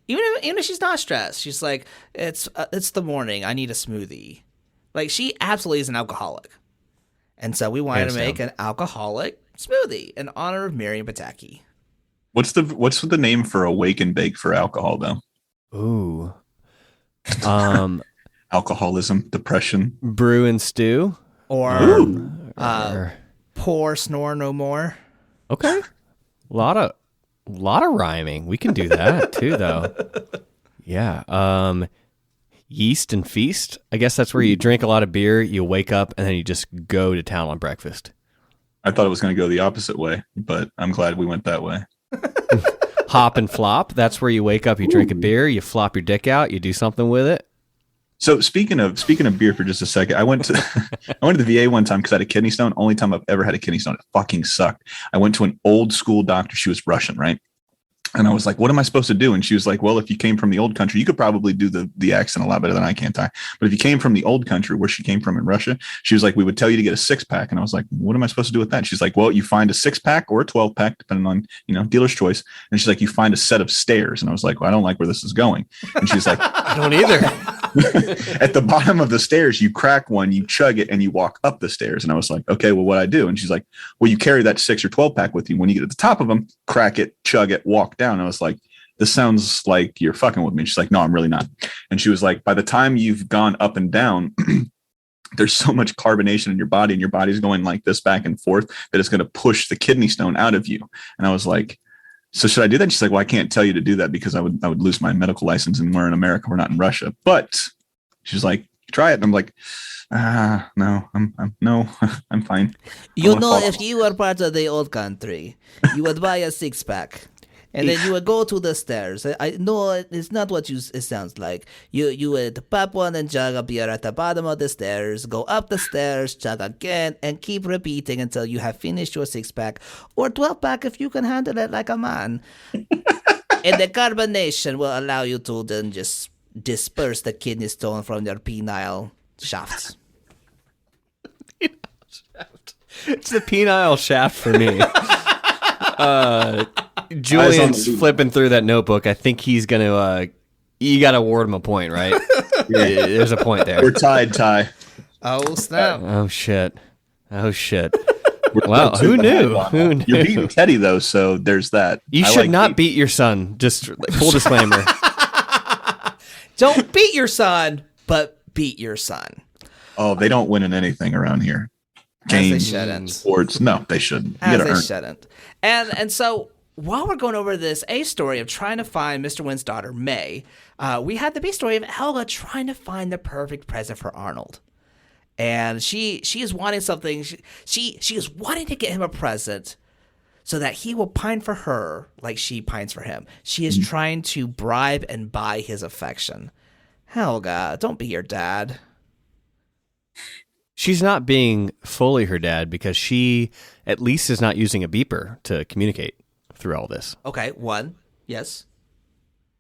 Even if she's not stressed, she's like, it's the morning. I need a smoothie. Like, she absolutely is an alcoholic. And so we wanted to make an alcoholic smoothie in honor of Miriam Pataki. What's the name for a wake and bake for alcohol, though? Ooh. Alcoholism, depression. Brew and stew? Or pour, snore no more. Okay. A lot of rhyming. We can do that too, though. Yeah. Yeast and feast. I guess that's where you drink a lot of beer, you wake up, and then you just go to town on breakfast. I thought it was going to go the opposite way, but I'm glad we went that way. Hop and flop. That's where you wake up, you drink a beer, you flop your dick out, you do something with it. So speaking of beer for just a second, I went to the VA one time because I had a kidney stone. Only time I've ever had a kidney stone. It fucking sucked. I went to an old school doctor. She was Russian, right? And I was like, what am I supposed to do? And she was like, well, if you came from the old country, you could probably do the accent a lot better than I can, Ty. But if you came from the old country where she came from in Russia, she was like, we would tell you to get a 6-pack. And I was like, what am I supposed to do with that? She's like, well, you find a 6-pack or a 12-pack, depending on, dealer's choice. And she's like, you find a set of stairs. And I was like, well, I don't like where this is going. And she's like, I don't either. At the bottom of the stairs, you crack one, you chug it, and you walk up the stairs. And I was like, okay, well, what I do? And she's like, well, you carry that 6 or 12-pack with you. When you get at the top of them, crack it, chug it, walk down. And I was like, this sounds like you're fucking with me. And she's like, no, I'm really not. And she was like, by the time you've gone up and down, there's so much carbonation in your body and your body's going like this back and forth that it's going to push the kidney stone out of you. And I was like, so should I do that? And she's like, well, I can't tell you to do that because I would lose my medical license, and we're in America. We're not in Russia. But she's like, try it. And I'm like, no, I'm fine. If you were part of the old country, you would buy a 6-pack. And then you would go to the stairs. I know it's not what it sounds like. You would pop one and chug a beer at the bottom of the stairs, go up the stairs, chug again, and keep repeating until you have finished your 6-pack or 12-pack if you can handle it like a man. And the carbonation will allow you to then just disperse the kidney stone from your penile shafts. It's the penile shaft for me. Julian's flipping through that notebook. I think he's gonna. You got to award him a point, right? Yeah, there's a point there. We're tied, Ty. Oh snap! Oh shit! Well, who knew? You're beating Teddy though, so there's that. You should not beat your son. Just full disclaimer. Don't beat your son, but beat your son. Oh, they don't win in anything around here. Games, sports. No, they shouldn't. They shouldn't. And so while we're going over this A story of trying to find Mr. Wynn's daughter, May, we had the B story of Helga trying to find the perfect present for Arnold. And she is wanting something. She is wanting to get him a present so that he will pine for her like she pines for him. She is trying to bribe and buy his affection. Helga, don't be your dad. She's not being fully her dad because she at least is not using a beeper to communicate through all this. Okay, one. Yes.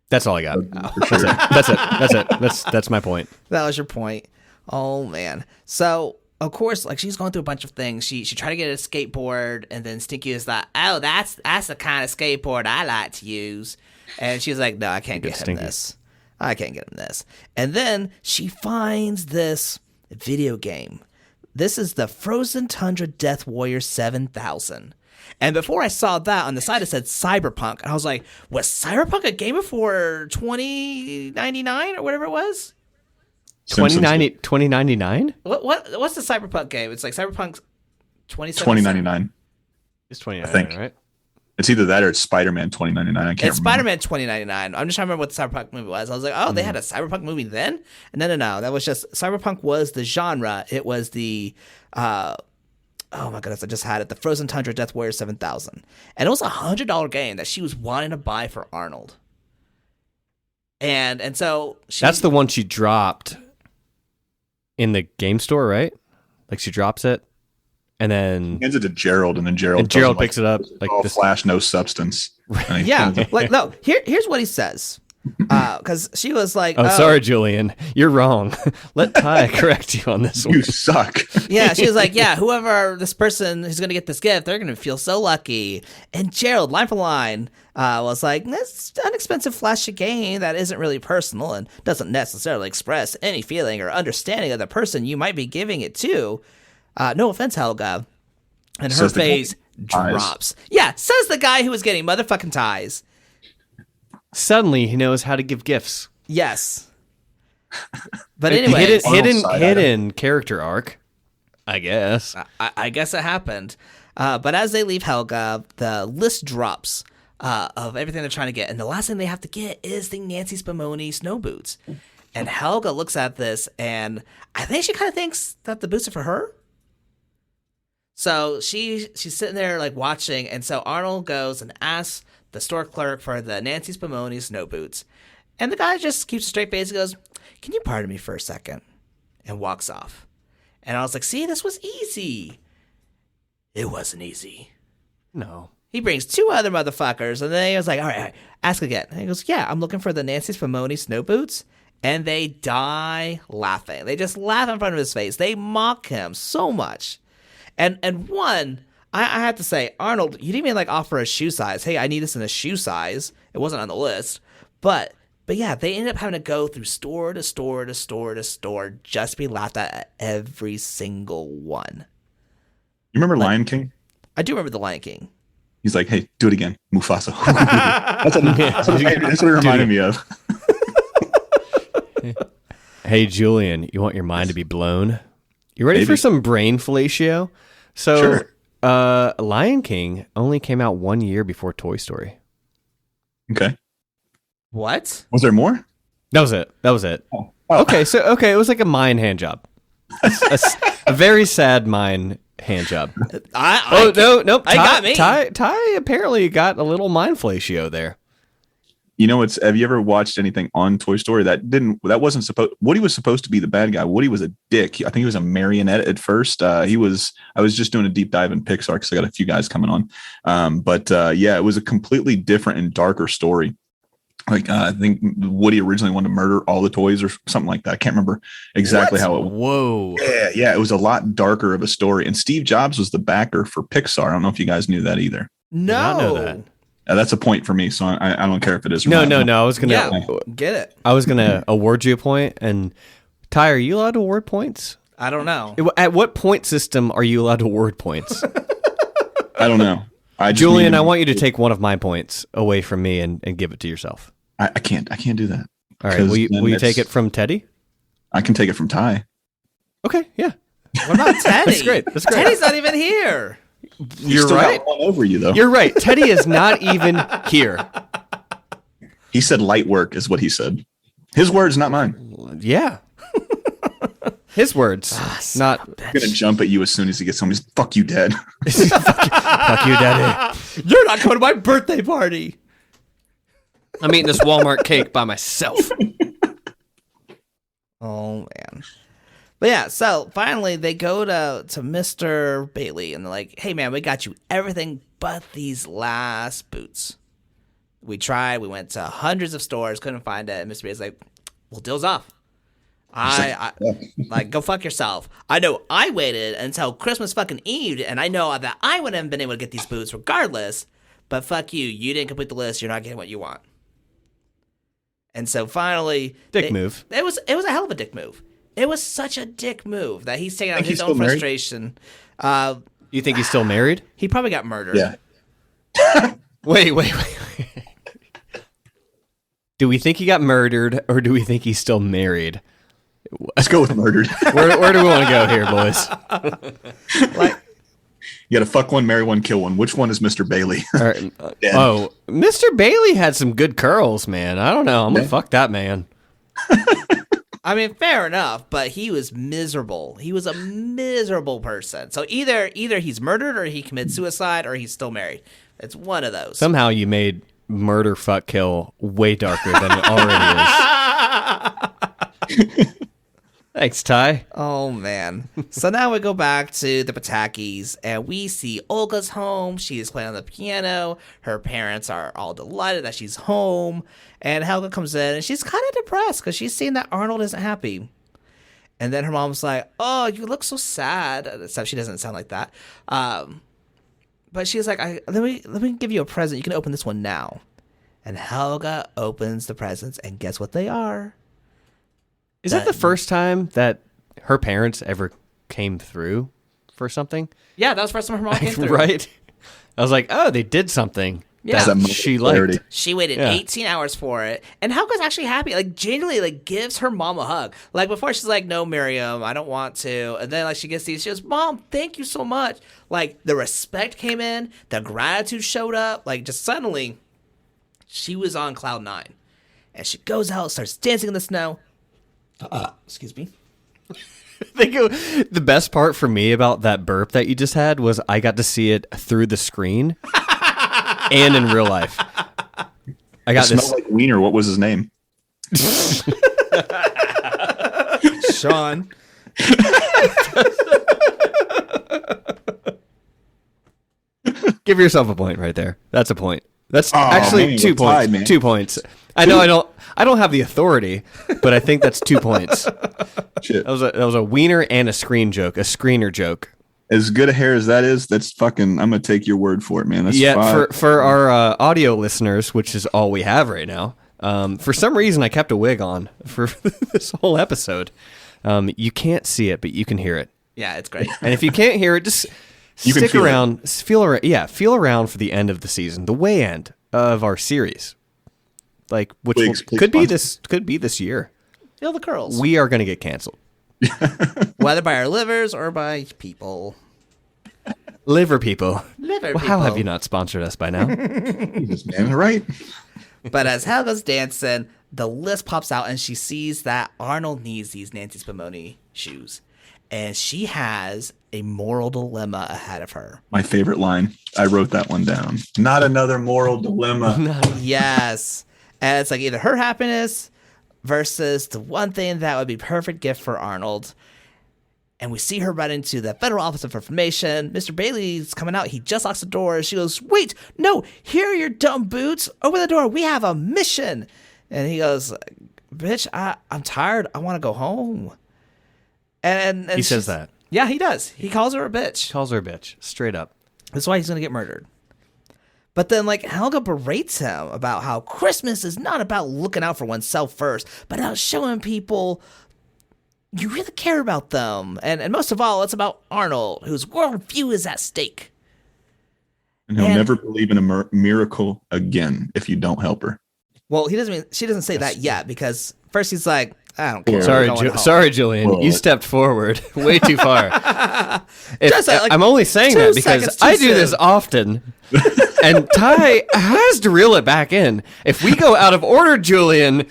That's all I got. That's it. That's my point. That was your point. Oh man. So of course, like she's going through a bunch of things. She tried to get a skateboard, and then Stinky is like, "Oh, that's the kind of skateboard I like to use." And she's like, "No, I can't get him this. I can't get him this." And then she finds this video game. This is the Frozen Tundra Death Warrior 7000. And before I saw that on the side, it said Cyberpunk. And I was like, was Cyberpunk a game before 2099 or whatever it was? 2099? What's the Cyberpunk game? It's like Cyberpunk 2099. It's 2099, I think. Right? It's either that or it's Spider-Man 2099. I can't remember. It's Spider-Man 2099. I'm just trying to remember what the Cyberpunk movie was. I was like, oh, they had a Cyberpunk movie then? And no. That was just, Cyberpunk was the genre. It was the, oh my goodness, I just had it. The Frozen Tundra Death Warrior 7000. And it was a $100 game that she was wanting to buy for Arnold. And so that's the one she dropped in the game store, right? Like she drops it. And then hands it to Gerald, and then Gerald picks it up like all flash, no substance. Yeah, like no. Here's what he says. Because she was like, oh, sorry, Julian. You're wrong. Let Ty correct you on this one. You suck. Yeah, she was like, yeah, whoever this person who's going to get this gift, they're going to feel so lucky. And Gerald, line for line, was like, this inexpensive flash of gain that isn't really personal and doesn't necessarily express any feeling or understanding of the person you might be giving it to. No offense, Helga. And her face drops. Yeah, says the guy who was getting motherfucking ties. Suddenly, he knows how to give gifts. Yes. But anyway, hidden character arc, I guess. I guess it happened. But as they leave Helga, the list drops of everything they're trying to get. And the last thing they have to get is the Nancy Spumoni snow boots. And Helga looks at this, and I think she kind of thinks that the boots are for her. So she's sitting there like watching. And so Arnold goes and asks the store clerk for the Nancy Spumoni snow boots. And the guy just keeps a straight face and goes, can you pardon me for a second? And walks off. And I was like, see, this was easy. It wasn't easy. No. He brings two other motherfuckers, and then he was like, all right, ask again. And he goes, yeah, I'm looking for the Nancy Spumoni snow boots. And they die laughing. They just laugh in front of his face. They mock him so much. And one, I have to say, Arnold, you didn't even like offer a shoe size. Hey, I need this in a shoe size. It wasn't on the list. But yeah, they ended up having to go through store to store to store to store just to be laughed at every single one. You remember Lion King? I do remember the Lion King. He's like, hey, do it again. Mufasa. that's what it reminded me of. Hey, Julian, you want your mind to be blown? You ready for some brain fellatio? So, sure. Lion King only came out 1 year before Toy Story. Okay. What? Was there more? That was it. Oh. Okay, it was like a mine hand job. A very sad mine hand job. No. I got me. Ty apparently got a little mind fellatio there. You know, have you ever watched anything on Toy Story that wasn't supposed? Woody was supposed to be the bad guy. Woody was a dick. I think he was a marionette at first. I was just doing a deep dive in Pixar because I got a few guys coming on. But it was a completely different and darker story. Like I think Woody originally wanted to murder all the toys or something like that. I can't remember exactly how it. Whoa. Yeah. It was a lot darker of a story. And Steve Jobs was the backer for Pixar. I don't know if you guys knew that either. No. I know that. That's a point for me, so I don't care if it is or not. No. I was get it. I was gonna award you a point. And Ty, are you allowed to award points? I don't know. At what point system are you allowed to award points? I don't know. Julian, I want you to take one of my points away from me and give it to yourself. I can't do that. All right. Will you take it from Teddy? I can take it from Ty. Okay. Yeah. What about Teddy? That's great. Teddy's not even here. You're right. Got one over you though. You're right. Teddy is not even here. He said light work is what he said. His words, not mine. Yeah. His words, not. I'm gonna jump at you as soon as he gets home. He's fuck you, Dad. Fuck you, Daddy. You're not coming to my birthday party. I'm eating this Walmart cake by myself. Oh man. But yeah, so finally they go to Mr. Bailey and they're like, hey man, we got you everything but these last boots. We tried, we went to hundreds of stores, couldn't find it. And Mr. Bailey's like, well, deal's off. I go fuck yourself. I know I waited until Christmas fucking Eve, and I know that I wouldn't have been able to get these boots regardless, but fuck you. You didn't complete the list. You're not getting what you want. And so finally... move. It was a hell of a dick move. It was such a dick move that he's taking out his own frustration. You think he's still married? He probably got murdered. Yeah. Wait. Do we think he got murdered, or do we think he's still married? Let's go with murdered. Where do we want to go here, boys? You got to fuck one, marry one, kill one. Which one is Mr. Bailey? Right. Mr. Bailey had some good curls, man. I don't know. I'm going to fuck that man. I mean, fair enough, but he was miserable. He was a miserable person. So either he's murdered or he commits suicide or he's still married. It's one of those. Somehow you made murder, fuck, kill way darker than it already is. Thanks, Ty. Oh, man. So now we go back to the Patakis, and we see Olga's home. She is playing on the piano. Her parents are all delighted that she's home. And Helga comes in, and she's kind of depressed because she's seeing that Arnold isn't happy. And then her mom's like, oh, you look so sad. Except she doesn't sound like that. But she's like, let me give you a present. You can open this one now. And Helga opens the presents, and guess what they are? Is that the first time that her parents ever came through for something? Yeah, that was the first time her mom came through. Right? I was like, oh, they did something Yeah. that she liked. She waited 18 hours for it. And Helga's actually happy. Like, genuinely, like, gives her mom a hug. Like, before she's like, no, Miriam, I don't want to. And then, like, she gets these. She goes, Mom, thank you so much. Like, the respect came in. The gratitude showed up. Like, just suddenly, she was on cloud 9. And she goes out, starts dancing in the snow. Excuse me. The best part for me about that burp that you just had was I got to see it through the screen and in real life. I got this. Smelled like wiener. What was his name? Sean. Give yourself a point right there. That's a point. That's actually 2 points. Tied, 2 points. I know I don't have the authority, but I think that's 2 points. Shit. That was a wiener and a screener joke. As good a hair as that is, that's fucking. I'm gonna take your word for it, man. That's for our audio listeners, which is all we have right now. For some reason, I kept a wig on for this whole episode. You can't see it, but you can hear it. Yeah, it's great. And if you can't hear it, just stick around. Feel around for the end of the season, the way end of our series. Like, which could be this year. Feel the curls. We are going to get canceled. Whether by our livers or by people. Liver people. Liver people. How have you not sponsored us by now? Jesus, man, right? But as Helga's dancing, the list pops out and she sees that Arnold needs these Nancy Spumoni shoes. And she has a moral dilemma ahead of her. My favorite line. I wrote that one down. Not another moral dilemma. Yes. And it's like either her happiness versus the one thing that would be perfect gift for Arnold. And we see her run into the Federal Office of Information. Mr. Bailey's coming out. He just locks the door. She goes, wait, no, here are your dumb boots. Open the door. We have a mission. And he goes, bitch, I'm tired. I want to go home. And he says that. Yeah, he does. He calls her a bitch. Calls her a bitch. Straight up. That's why he's going to get murdered. But then, like, Helga berates him about how Christmas is not about looking out for oneself first, but about showing people you really care about them. And most of all, it's about Arnold, whose worldview is at stake. And he'll never believe in a miracle again if you don't help her. Well, she doesn't say that yet, because first he's like, I don't care. Sorry, Julian. Whoa. You stepped forward way too far. I'm only saying that because I do this often, and Ty has to reel it back in. If we go out of order, Julian,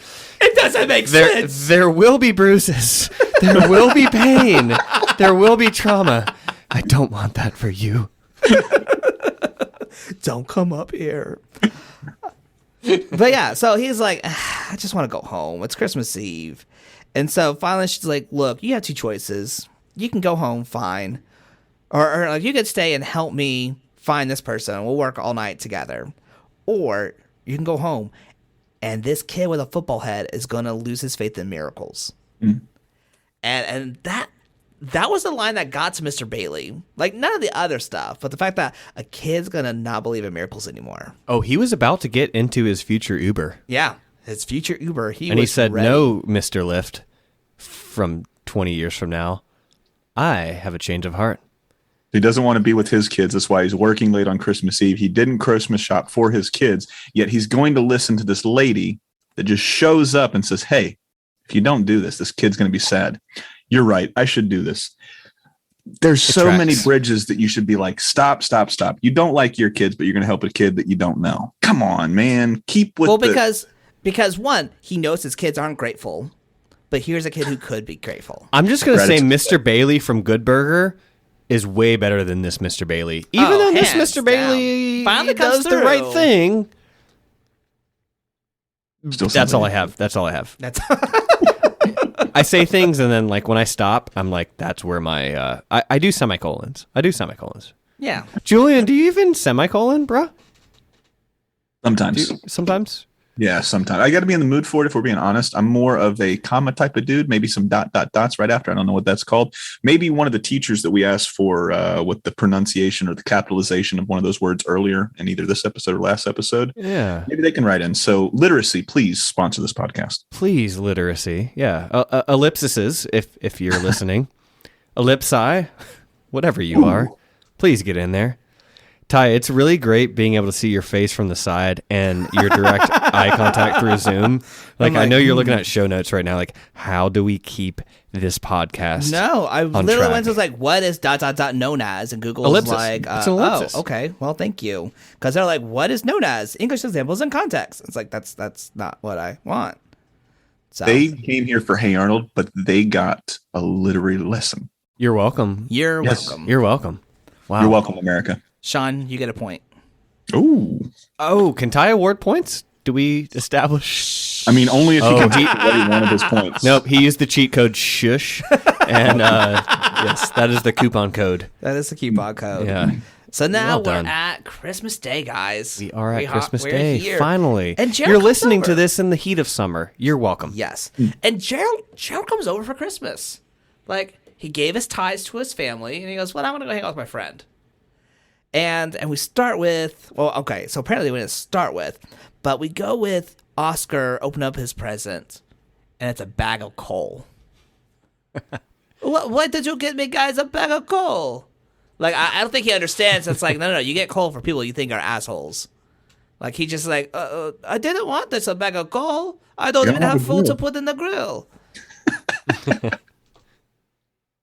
it doesn't make sense. There will be bruises. There will be pain. There will be trauma. I don't want that for you. Don't come up here. But yeah, so he's like, I just want to go home. It's Christmas Eve. And so finally she's like, look, you have two choices. You can go home, fine. Or like, you could stay and help me find this person. We'll work all night together. Or you can go home. And this kid with a football head is going to lose his faith in miracles. Mm. And that was the line that got to Mr. Bailey. Like, none of the other stuff, but the fact that a kid's going to not believe in miracles anymore. Oh, he was about to get into his future Uber. Yeah, his future Uber. He said, ready. No, Mr. Lyft, from 20 years from now, I have a change of heart. He doesn't want to be with his kids. That's why he's working late on Christmas Eve. He didn't Christmas shop for his kids, yet he's going to listen to this lady that just shows up and says, hey, if you don't do this, this kid's going to be sad. You're right. I should do this. There's so many bridges that you should be like, stop. You don't like your kids, but you're going to help a kid that you don't know. Come on, man. Keep with because one, he knows his kids aren't grateful, but here's a kid who could be grateful. I'm just going to say Mr. Bailey from Good Burger is way better than this Mr. Bailey. Even though this Mr. Bailey does the right thing. That's all I have. I say things and then like when I stop, I'm like, that's where my I do semicolons. Yeah. Julian, do you even semicolon, bruh? Sometimes. Sometimes? Yeah, sometimes. I got to be in the mood for it, if we're being honest. I'm more of a comma type of dude, maybe some dots right after. I don't know what that's called. Maybe one of the teachers that we asked for with the pronunciation or the capitalization of one of those words earlier in either this episode or last episode. Yeah. Maybe they can write in. So literacy, please sponsor this podcast. Please, literacy. Yeah. Ellipses, if you're listening. Ellipsi, whatever you are. Please get in there. Ty, it's really great being able to see your face from the side and your direct eye contact through Zoom. Like, I know you're looking at show notes right now. Like, how do we keep this podcast? No, I literally went to like, what is ... known as? And Google was like, it's an ellipsis. Oh, okay, well, thank you. Because they're like, what is known as? English examples and context. It's like, that's not what I want. So They came here for Hey Arnold, but they got a literary lesson. You're welcome. You're Yes. welcome. You're welcome. Wow. You're welcome, America. Sean, you get a point. Ooh. Oh, can Ty award points? Do we establish? I mean, only if you can beat one of his points. Nope, he used the cheat code shush. And yes, that is the coupon code. That is the coupon code. Yeah. So now Well done. we're at Christmas Day, guys. We are at Christmas we're Day, here. finally. And Gerald you're comes listening over. to this in the heat of summer. You're welcome. Yes. And Gerald comes over for Christmas. Like, he gave his ties to his family, and he goes, well, I'm going to go hang out with my friend. And we start with, well, okay, so apparently we didn't start with, but we go with Oscar open up his present, and it's a bag of coal. What did you get me, guys? A bag of coal? Like, I don't think he understands. It's like, no, you get coal for people you think are assholes. Like, he just like, I didn't want this, a bag of coal. I don't even have food to put in the grill.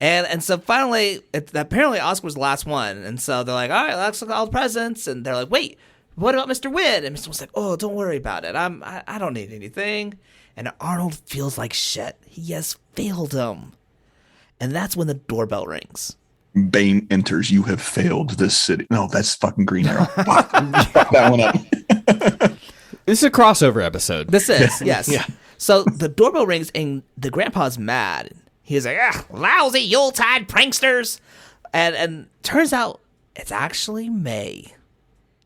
And so finally, apparently Oscar was the last one. And so they're like, all right, let's look at all the presents. And they're like, wait, what about Mr. Wynn? And Mr. Wynn's like, oh, don't worry about it. I don't need anything. And Arnold feels like shit. He has failed him. And that's when the doorbell rings. Bane enters. You have failed this city. No, that's fucking Green Arrow. Fuck that one up. This is a crossover episode. This is, yes. Yeah. So the doorbell rings and the grandpa's mad. He's like, lousy Yuletide pranksters. And turns out it's actually May.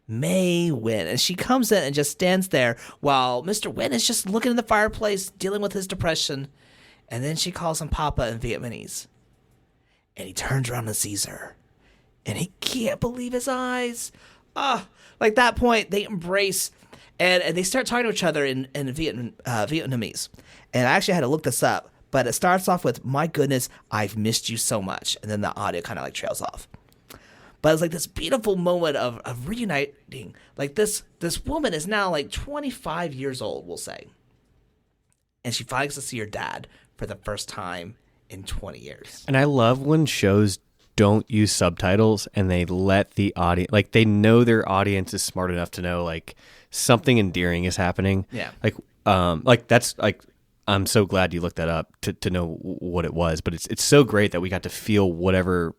May Wynn. And she comes in and just stands there while Mr. Wynn is just looking in the fireplace, dealing with his depression. And then she calls him Papa in Vietnamese. And he turns around and sees her. And he can't believe his eyes. Like that point, they embrace and they start talking to each other in Vietnamese. And I actually had to look this up. But it starts off with, my goodness, I've missed you so much. And then the audio kind of like trails off. But it's like this beautiful moment of reuniting. Like this woman is now like 25 years old, we'll say. And she finally gets to see her dad for the first time in 20 years. And I love when shows don't use subtitles and they let the audience, like they know their audience is smart enough to know like something endearing is happening. Yeah. Like that's like, I'm so glad you looked that up to know what it was, but it's so great that we got to feel whatever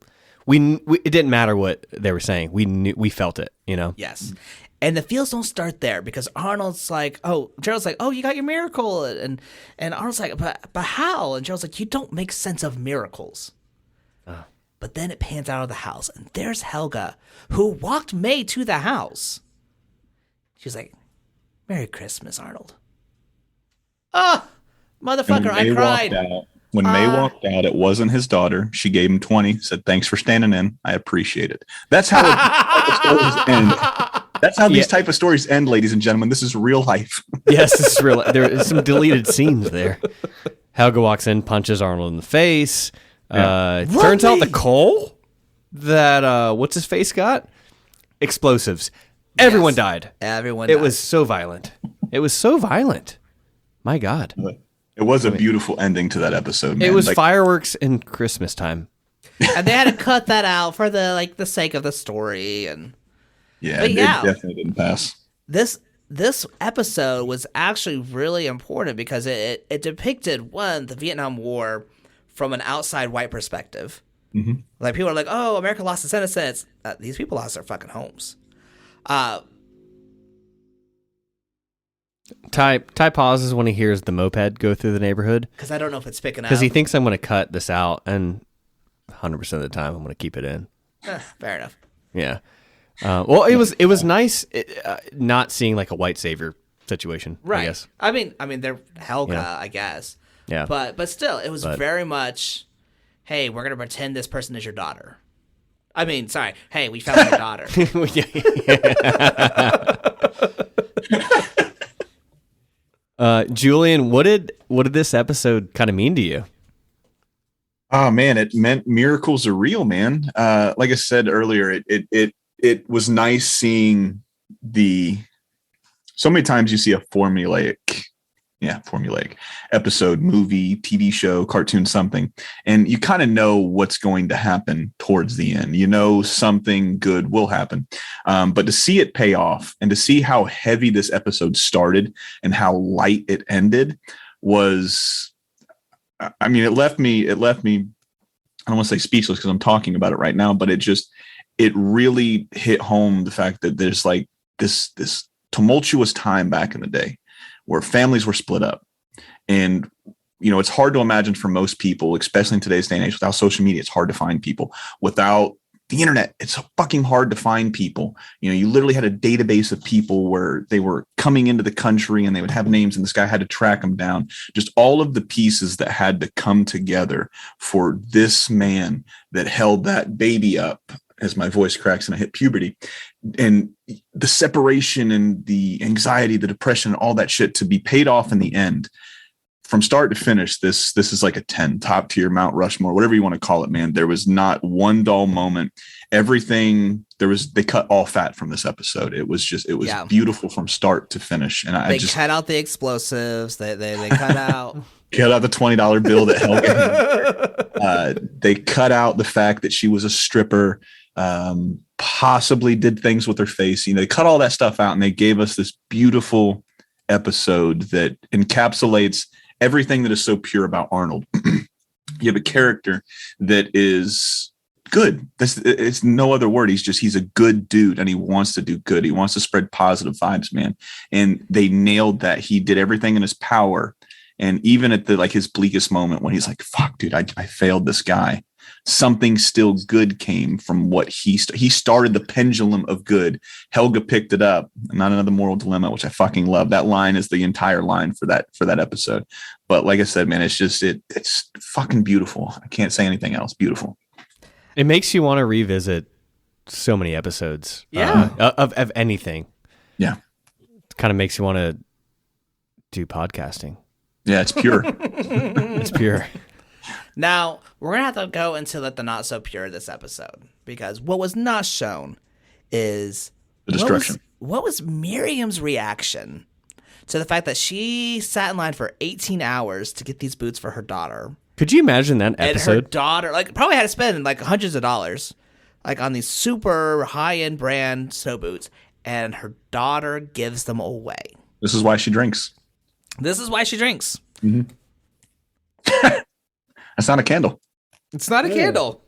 it didn't matter what they were saying. We felt it, you know? Yes. And the feels don't start there because Arnold's like, Gerald's like, you got your miracle. And Arnold's like, but how? And Gerald's like, you don't make sense of miracles. But then it pans out of the house and there's Helga who walked May to the house. She's like, Merry Christmas, Arnold. Motherfucker, I cried. When May walked out, it wasn't his daughter. She gave him 20, said, thanks for standing in. I appreciate it. That's how stories end. That's how these type of stories end, ladies and gentlemen. This is real life. Yes, this is real. There is some deleted scenes there. Helga walks in, punches Arnold in the face. Turns out the coal that what's his face got? Explosives. Everyone died. Everyone It died. was so violent. It was so violent. My God. It was a beautiful ending to that episode, man. It was fireworks in Christmas time. And they had to cut that out for the sake of the story. And it definitely didn't pass. This episode was actually really important because it depicted the Vietnam War from an outside white perspective. Mm-hmm. Like people are like, oh, America lost its innocence. These people lost their fucking homes. Ty pauses when he hears the moped go through the neighborhood. Because I don't know if it's picking up. Because he thinks I'm going to cut this out, and 100% of the time I'm going to keep it in. Fair enough. Yeah. Well, it was nice not seeing like a white savior situation. Right. I guess. I mean, they're Helga, I guess. Yeah. But still, it was very much, hey, we're gonna pretend this person is your daughter. I mean, sorry. Hey, we found your daughter. Julian, what did this episode kind of mean to you? Oh man, it meant miracles are real, man. Like I said earlier, it was nice seeing so many times you see a formulaic episode, movie, TV show, cartoon, something, and you kind of know what's going to happen towards the end. You know something good will happen. But to see it pay off and to see how heavy this episode started and how light it ended was, I mean, it left me, I don't want to say speechless because I'm talking about it right now, but it really hit home the fact that there's like this tumultuous time back in the day where families were split up. And, you know, it's hard to imagine for most people, especially in today's day and age, without social media, it's hard to find people. Without the internet, it's fucking hard to find people. You know, you literally had a database of people where they were coming into the country and they would have names and this guy had to track them down. Just all of the pieces that had to come together for this man that held that baby up as my voice cracks and I hit puberty, and the separation and the anxiety, the depression, all that shit to be paid off in the end from start to finish. This is like a 10, top tier, Mount Rushmore, whatever you want to call it, man. There was not one dull moment. Everything they cut all fat from this episode. It was beautiful from start to finish. And they cut out the explosives. They cut out. Cut out the $20 bill that Helga. They cut out the fact that she was a stripper. Possibly did things with her face. You know, they cut all that stuff out and they gave us this beautiful episode that encapsulates everything that is so pure about Arnold. You have a character that is good. It's no other word. He's a good dude and he wants to do good. He wants to spread positive vibes, man. And they nailed that. He did everything in his power. And even at his bleakest moment when he's like, fuck, dude, I failed this guy. Something still good came from what he started the pendulum of good. Helga picked it up. Not another moral dilemma, which I fucking love. That line is the entire line for that episode. But like I said, man, it's fucking beautiful. I can't say anything else. Beautiful. It makes you want to revisit so many episodes. Of anything. Yeah. It kind of makes you want to do podcasting. Yeah, it's pure. It's pure. Now, we're going to have to go into the not so pure this episode, because what was not shown is the destruction. What was Miriam's reaction to the fact that she sat in line for 18 hours to get these boots for her daughter? Could you imagine that episode? And her daughter, probably had to spend hundreds of dollars, on these super high-end brand snow boots, and her daughter gives them away. This is why she drinks. Mm-hmm. That's not a candle. It's not a candle.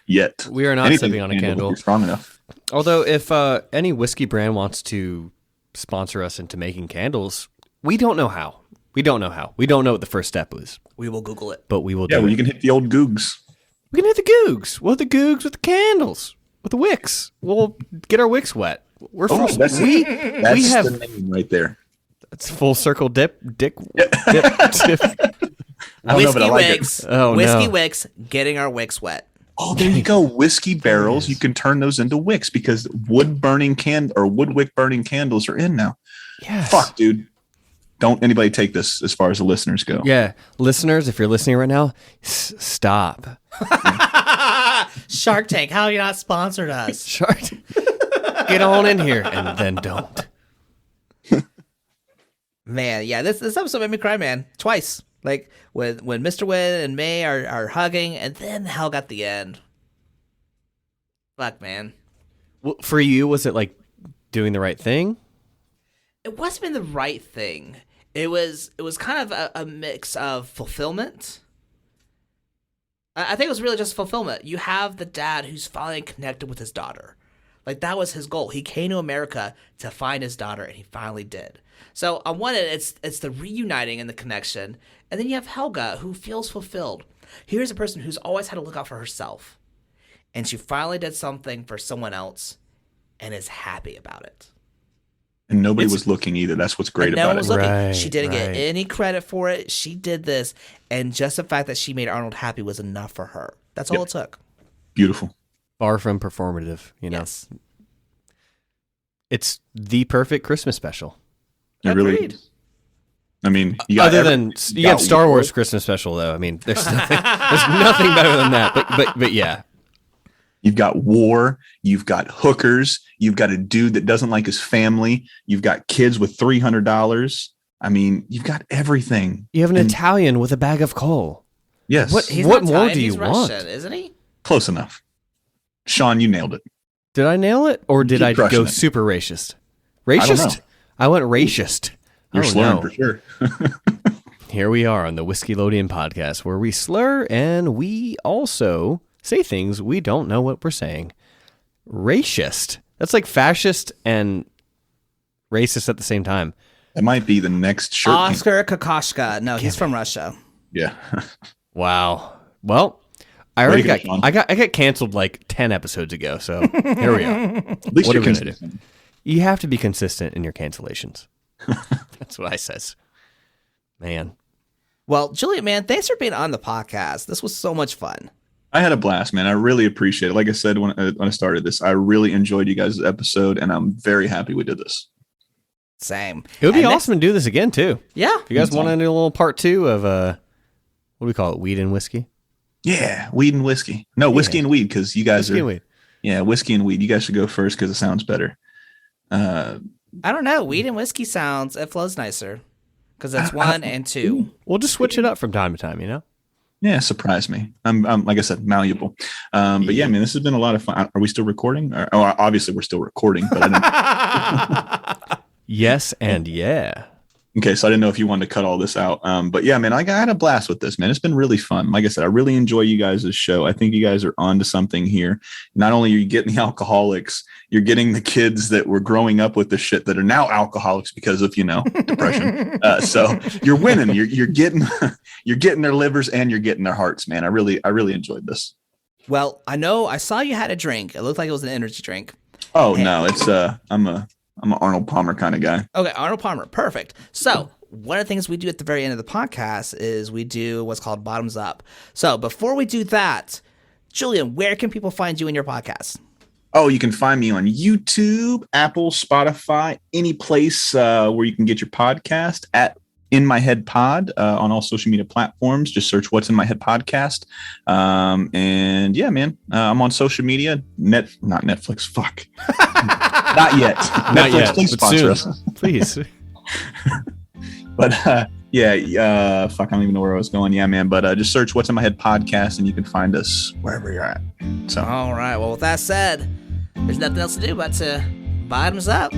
Yet. We are not sipping on a candle. Strong enough. Although, if any whiskey brand wants to sponsor us into making candles, we don't know how. We don't know what the first step is. We will Google it. But we will do it. Yeah, you can hit the old Googs. We can hit the Googs. We'll hit the Googs with the candles, with the wicks. We'll get our wicks wet. That's the name right there. It's full circle dip. Whiskey wicks. Oh, Whiskey wicks, getting our wicks wet. Oh, there you go. Whiskey barrels. You can turn those into wicks because wood wick burning candles are in now. Yes. Fuck, dude. Don't anybody take this as far as the listeners go. Yeah. Listeners, if you're listening right now, stop. Shark Tank, how have you not sponsored us? Shark Tank. Get on in here and then don't. Man, yeah, this episode made me cry, man. Twice. When Mr. Wynn and May are hugging, and then Helga at the end. Fuck, man. Well, for you, was it doing the right thing? It wasn't been the right thing. It was kind of a mix of fulfillment. I think it was really just fulfillment. You have the dad who's finally connected with his daughter. Like, that was his goal. He came to America to find his daughter, and he finally did. So on one end, it's the reuniting and the connection. And then you have Helga, who feels fulfilled. Here's a person who's always had to look out for herself. And she finally did something for someone else and is happy about it. And nobody was looking either. That's what's great about it. Right, she didn't get any credit for it. She did this. And just the fact that she made Arnold happy was enough for her. That's all it took. Beautiful. Far from performative, you know. Yes. It's the perfect Christmas special. It really is. I mean, you got Star Wars Christmas special though. I mean, there's nothing better than that. But yeah. You've got war, you've got hookers, you've got a dude that doesn't like his family, you've got kids with $300. I mean, you've got everything. You have an Italian with a bag of coal. Yes. What more do you want? Russian, isn't he? Close enough. Sean, you nailed it. Did I nail it, or did I go super racist? Racist? I went racist. You're slurring for sure. Here we are on the Whiskeylodeon podcast, where we slur and we also say things we don't know what we're saying. Racist. That's like fascist and racist at the same time. That might be the next shirt. Oscar Kokoschka. No, he's from Russia. Yeah. Wow. Well, I already got canceled like 10 episodes ago, so here we are. At least you're consistent. You have to be consistent in your cancellations. That's what I says. Man. Well, Julian, man, thanks for being on the podcast. This was so much fun. I had a blast, man. I really appreciate it. Like I said when I started this, I really enjoyed you guys' episode, and I'm very happy we did this. Same. It would be awesome to do this again, too. Yeah. If you guys want to do a little part 2 of, what do we call it, weed and whiskey? Yeah, weed and whiskey. No, whiskey and weed, because you guys whiskey and weed. Yeah, whiskey and weed. You guys should go first because it sounds better. I don't know. Weed and whiskey it flows nicer because it's 1 and 2. We'll just switch it up from time to time, you know? Yeah, surprise me. I'm like I said, malleable. But yeah, man, this has been a lot of fun. Are we still recording? Obviously, we're still recording. But I didn't... Yes, and yeah. Okay, so I didn't know if you wanted to cut all this out. But yeah, man, I had a blast with this, man. It's been really fun. Like I said, I really enjoy you guys' show. I think you guys are onto something here. Not only are you getting the alcoholics, you're getting the kids that were growing up with the shit that are now alcoholics because of, depression. So you're winning. You're getting their livers and you're getting their hearts, man. I really enjoyed this. Well, I saw you had a drink. It looked like it was an energy drink. Oh, no, it's I'm an Arnold Palmer kind of guy. Okay, Arnold Palmer. Perfect. So one of the things we do at the very end of the podcast is we do what's called Bottoms Up. So before we do that, Julian, where can people find you in your podcast? Oh, you can find me on YouTube, Apple, Spotify, any place where you can get your podcast at nmyheadpod on all social media platforms. Just search What's in My Head Podcast. And yeah, man, I'm on social media. Not Netflix. Fuck. Not yet. Not Netflix, yet. please sponsor us. Please. But fuck, I don't even know where I was going. Yeah, man. But just search What's in My Head Podcast and you can find us wherever you're at. So all right. Well, with that said, there's nothing else to do but to bottoms up.